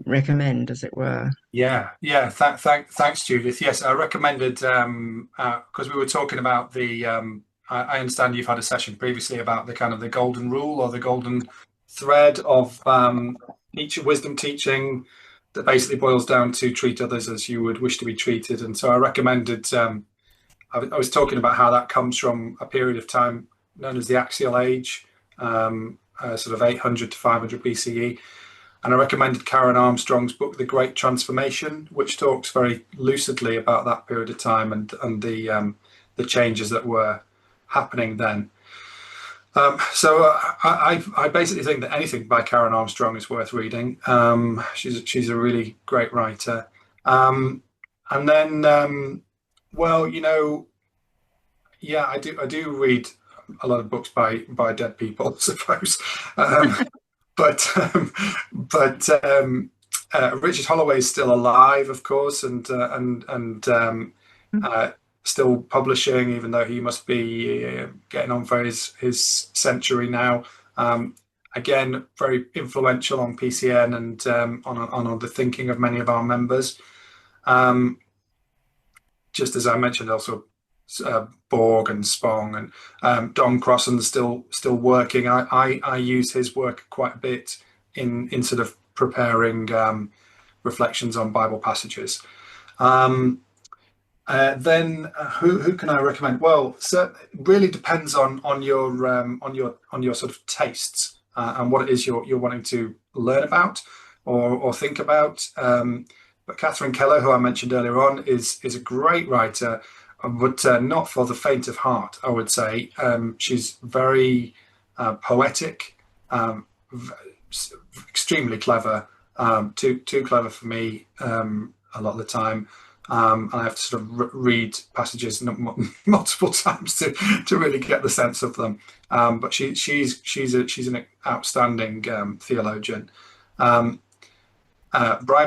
recommend, as it were? Yeah. Thanks, Judith. Yes, I recommended because we were talking about the. I understand you've had a session previously about the kind of the golden rule or the golden thread of wisdom teaching that basically boils down to treat others as you would wish to be treated. And so I recommended. I was talking about how that comes from a period of time known as the Axial Age, sort of 800 to 500 BCE. And I recommended Karen Armstrong's book, The Great Transformation, which talks very lucidly about that period of time and the changes that were happening then. So I basically think that anything by Karen Armstrong is worth reading. She's a really great writer. And then, well, you know, yeah, I do read a lot of books by dead people, I suppose. But Richard Holloway is still alive, of course, and still publishing, even though he must be getting on for his century now. Again, very influential on PCN and on the thinking of many of our members. Just as I mentioned, also Borg and Spong and Don Crosson's still working. I use his work quite a bit in sort of preparing reflections on Bible passages. Then who can I recommend? Well, so it really depends on your sort of tastes and what it is you're wanting to learn about or think about. But Catherine Keller, who I mentioned earlier on, is a great writer, but not for the faint of heart, I would say. She's very poetic, extremely clever, too clever for me a lot of the time. And I have to sort of read passages multiple times to really get the sense of them. But she's an outstanding theologian. Brian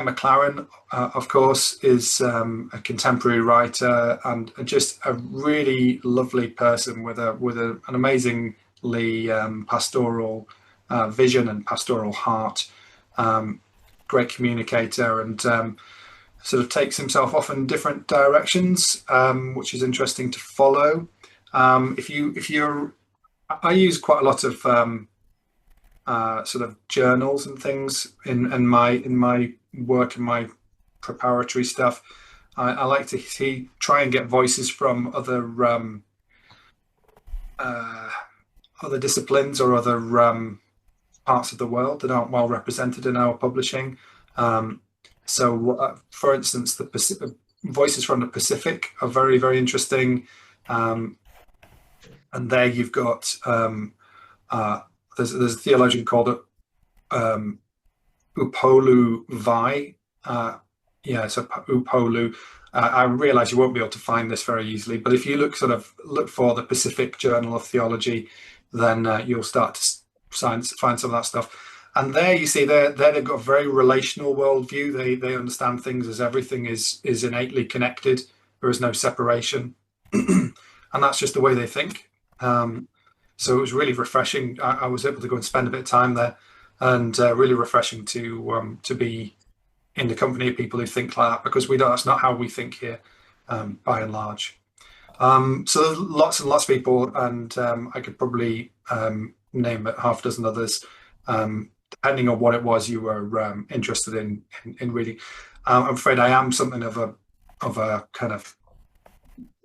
McLaren, of course, is a contemporary writer and just a really lovely person with an amazingly pastoral vision and pastoral heart. Great communicator and sort of takes himself off in different directions, which is interesting to follow. I use quite a lot of sort of journals and things in my work and my preparatory stuff. I like to try and get voices from other disciplines or other parts of the world that aren't well represented in our publishing. So, for instance, the voices from the Pacific are very, very interesting. And there you've got there's a theologian called Upolu Vai. So Upolu. I realise you won't be able to find this very easily, but if you look for the Pacific Journal of Theology, then you'll start to find some of that stuff. And there you see they've got a very relational worldview. They understand things as everything is innately connected. There is no separation, and that's just the way they think. So it was really refreshing. I was able to go and spend a bit of time there, and really refreshing to be in the company of people who think like that, because that's not how we think here, by and large. So lots and lots of people, and I could probably name half a dozen others. Depending on what it was you were interested in reading. I'm afraid I am something of a kind of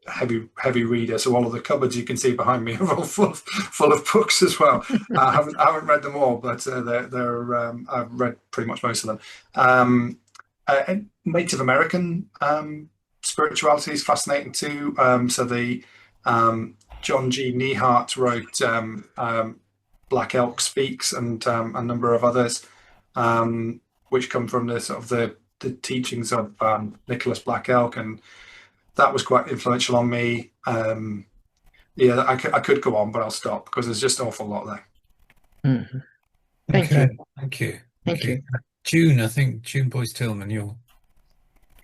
heavy reader, so all of the cupboards you can see behind me are all full of books as well. I haven't read them all, but I've read pretty much most of them. Native American spirituality is fascinating too. So the John G. Nehart wrote Black Elk Speaks and a number of others, which come from the sort of the teachings of Nicholas Black Elk, and that was quite influential on me. I could go on, but I'll stop because there's just an awful lot there. Mm-hmm. Thank you. Thank you. June, I think June Boyce Tillman, you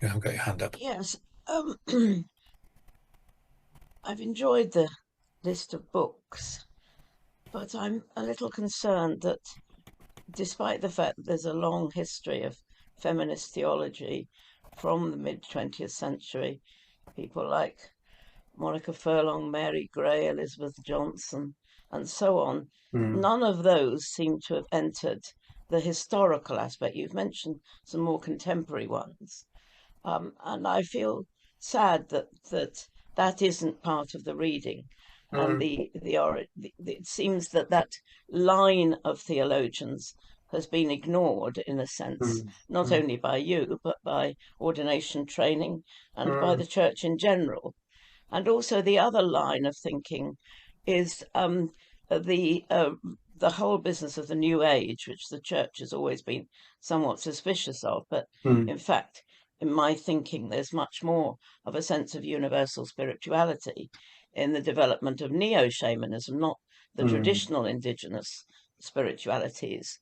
have got your hand up. Yes. I've enjoyed the list of books, but I'm a little concerned that despite the fact that there's a long history of feminist theology from the mid-20th century, people like Monica Furlong, Mary Gray, Elizabeth Johnson, and so on, none of those seem to have entered the historical aspect. You've mentioned some more contemporary ones, and I feel sad that isn't part of the reading. And it seems that line of theologians has been ignored in a sense, not only by you, but by ordination training and by the church in general. And also the other line of thinking is the whole business of the New Age, which the church has always been somewhat suspicious of. But in fact, in my thinking, there's much more of a sense of universal spirituality in the development of neo-shamanism, not the traditional indigenous spiritualities,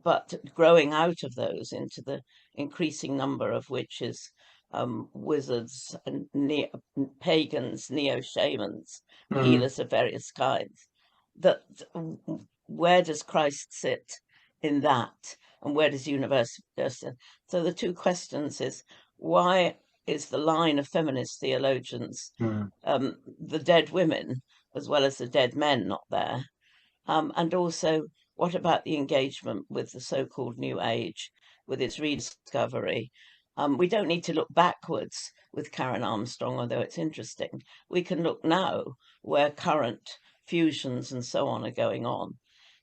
but growing out of those into the increasing number of which is wizards and pagans, neo-shamans, healers of various kinds. Where does Christ sit in that, and where does universe sit? So the two questions is, why is the line of feminist theologians, the dead women as well as the dead men, not there? And also, what about the engagement with the so-called New Age with its rediscovery. We don't need to look backwards with Karen Armstrong, although it's interesting. We can look now where current fusions and so on are going on.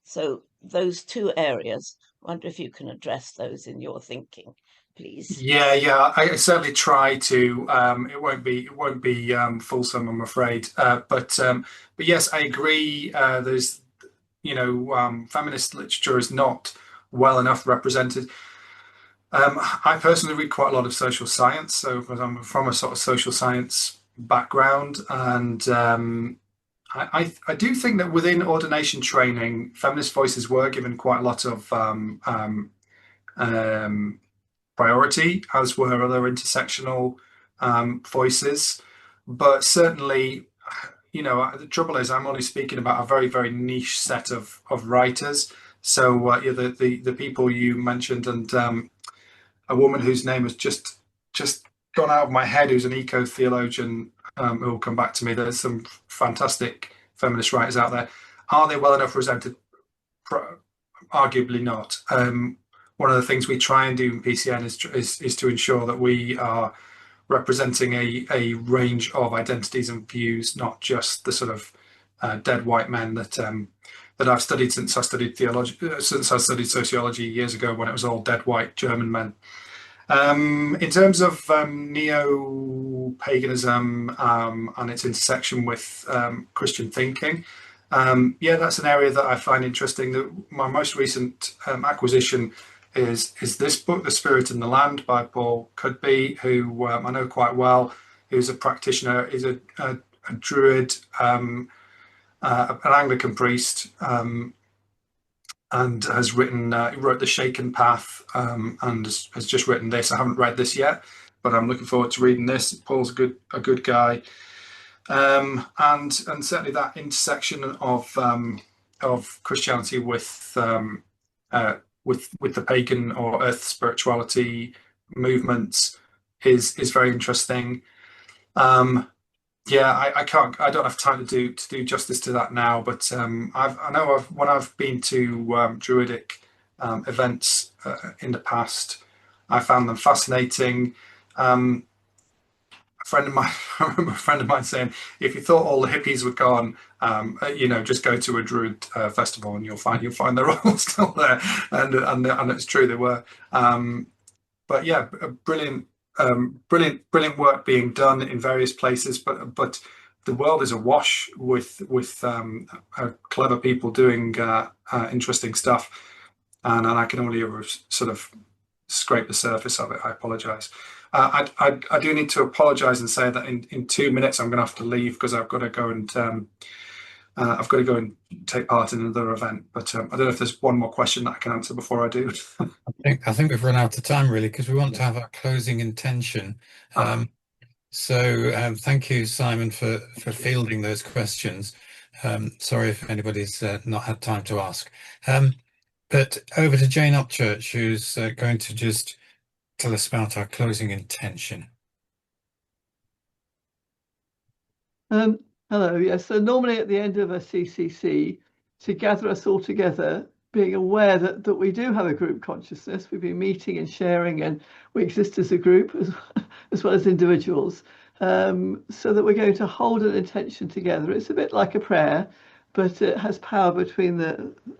So those two areas, I wonder if you can address those in your thinking, please. Yeah. I certainly try to. It won't be fulsome, I'm afraid. But yes, I agree. There's, feminist literature is not well enough represented. I personally read quite a lot of social science, so I'm from a sort of social science background, and I do think that within ordination training, feminist voices were given quite a lot of priority, as were other intersectional voices. But certainly, the trouble is I'm only speaking about a very, very niche set of writers. So the people you mentioned, and a woman whose name has just gone out of my head, who's an eco theologian, who will come back to me. There's some fantastic feminist writers out there. Are they well enough represented? Arguably not. One of the things we try and do in PCN is to ensure that we are representing a range of identities and views, not just the sort of dead white men that I've studied since I studied theology, since I studied sociology years ago, when it was all dead white German men. In terms of neo-paganism and its intersection with Christian thinking, that's an area that I find interesting. My most recent acquisition is this book, The Spirit and the Land, by Paul Cudby, who I know quite well, who's a practitioner, is a druid, an Anglican priest, and has wrote The Shaken Path, and has just written this. I haven't read this yet, but I'm looking forward to reading this. Paul's a good guy, and certainly that intersection of Christianity with the pagan or earth spirituality movements is very interesting. I don't have time to do justice to that now, but when I've been to Druidic events in the past, I found them fascinating. A friend of mine, I remember a friend of mine saying, if you thought all the hippies were gone, just go to a Druid festival and you'll find they're all still there, and it's true, they were. But yeah, brilliant work being done in various places, but the world is awash with clever people doing interesting stuff, and I can only ever sort of scrape the surface of it. I apologise. I do need to apologise and say that in 2 minutes I'm going to have to leave because I've got to go and take part in another event. But I don't know if there's one more question that I can answer before I do. I think we've run out of time, really, because we want to have our closing intention. So thank you, Simon, for fielding those questions. Sorry if anybody's not had time to ask. But over to Jane Upchurch, who's going to just tell us about our closing intention. Hello, yes. So normally at the end of a CCC, to gather us all together, being aware that we do have a group consciousness, we've been meeting and sharing, and we exist as a group as well as individuals, so that we're going to hold an intention together. It's a bit like a prayer, but it has power between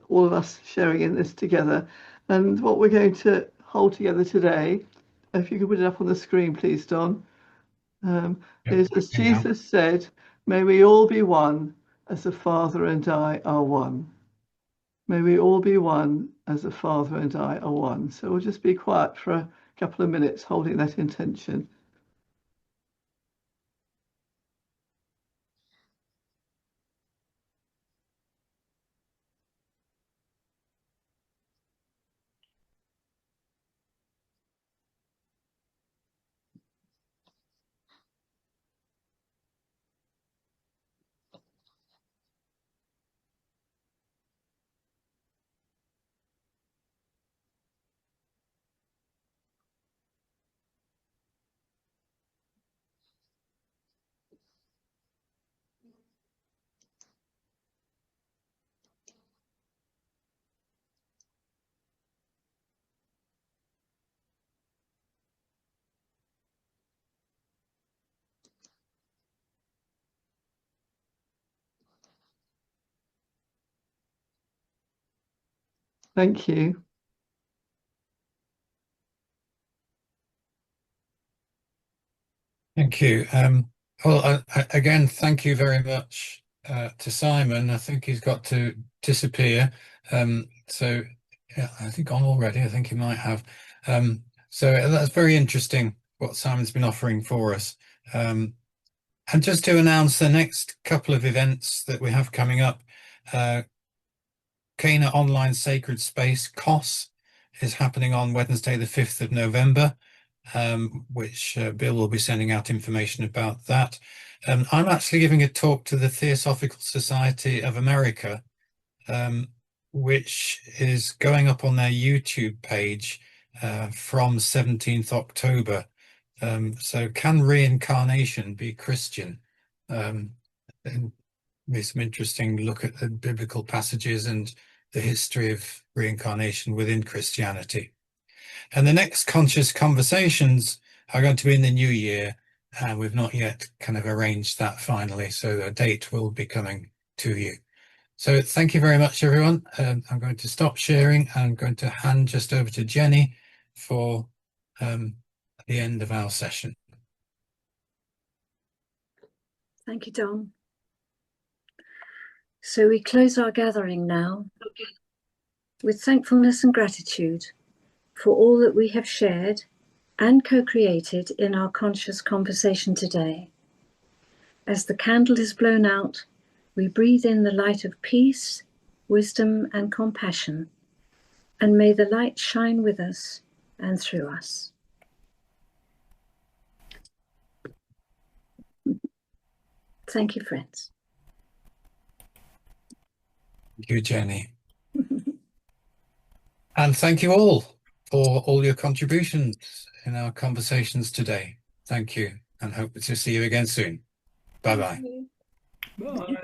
all of us sharing in this together. And what we're going to hold together today, if you could put it up on the screen, please, Don, is, as Jesus said, may we all be one as the Father and I are one. May we all be one as the Father and I are one. So we'll just be quiet for a couple of minutes holding that intention. Thank you. Thank you. Well, again, thank you very much to Simon. I think he's got to disappear. So yeah, I think on already. I think he might have. So that's very interesting what Simon's been offering for us. And just to announce the next couple of events that we have coming up, Cana Online Sacred Space, COS, is happening on Wednesday, the 5th of November. Which Bill will be sending out information about that. I'm actually giving a talk to the Theosophical Society of America, which is going up on their YouTube page from 17th October. So can reincarnation be Christian? And there's some interesting look at the biblical passages and the history of reincarnation within Christianity. And the next Conscious Conversations are going to be in the new year, and we've not yet kind of arranged that finally, so a date will be coming to you. So thank you very much, everyone. I'm going to stop sharing. I'm going to hand just over to Jenny for the end of our session. Thank you, Don. So we close our gathering now with thankfulness and gratitude for all that we have shared and co-created in our conscious conversation today. As the candle is blown out, we breathe in the light of peace, wisdom, and compassion, and may the light shine with us and through us. Thank you, friends. Thank you, Jenny. And thank you all for all your contributions in our conversations today. Thank you, and hope to see you again soon. Bye-bye. Bye.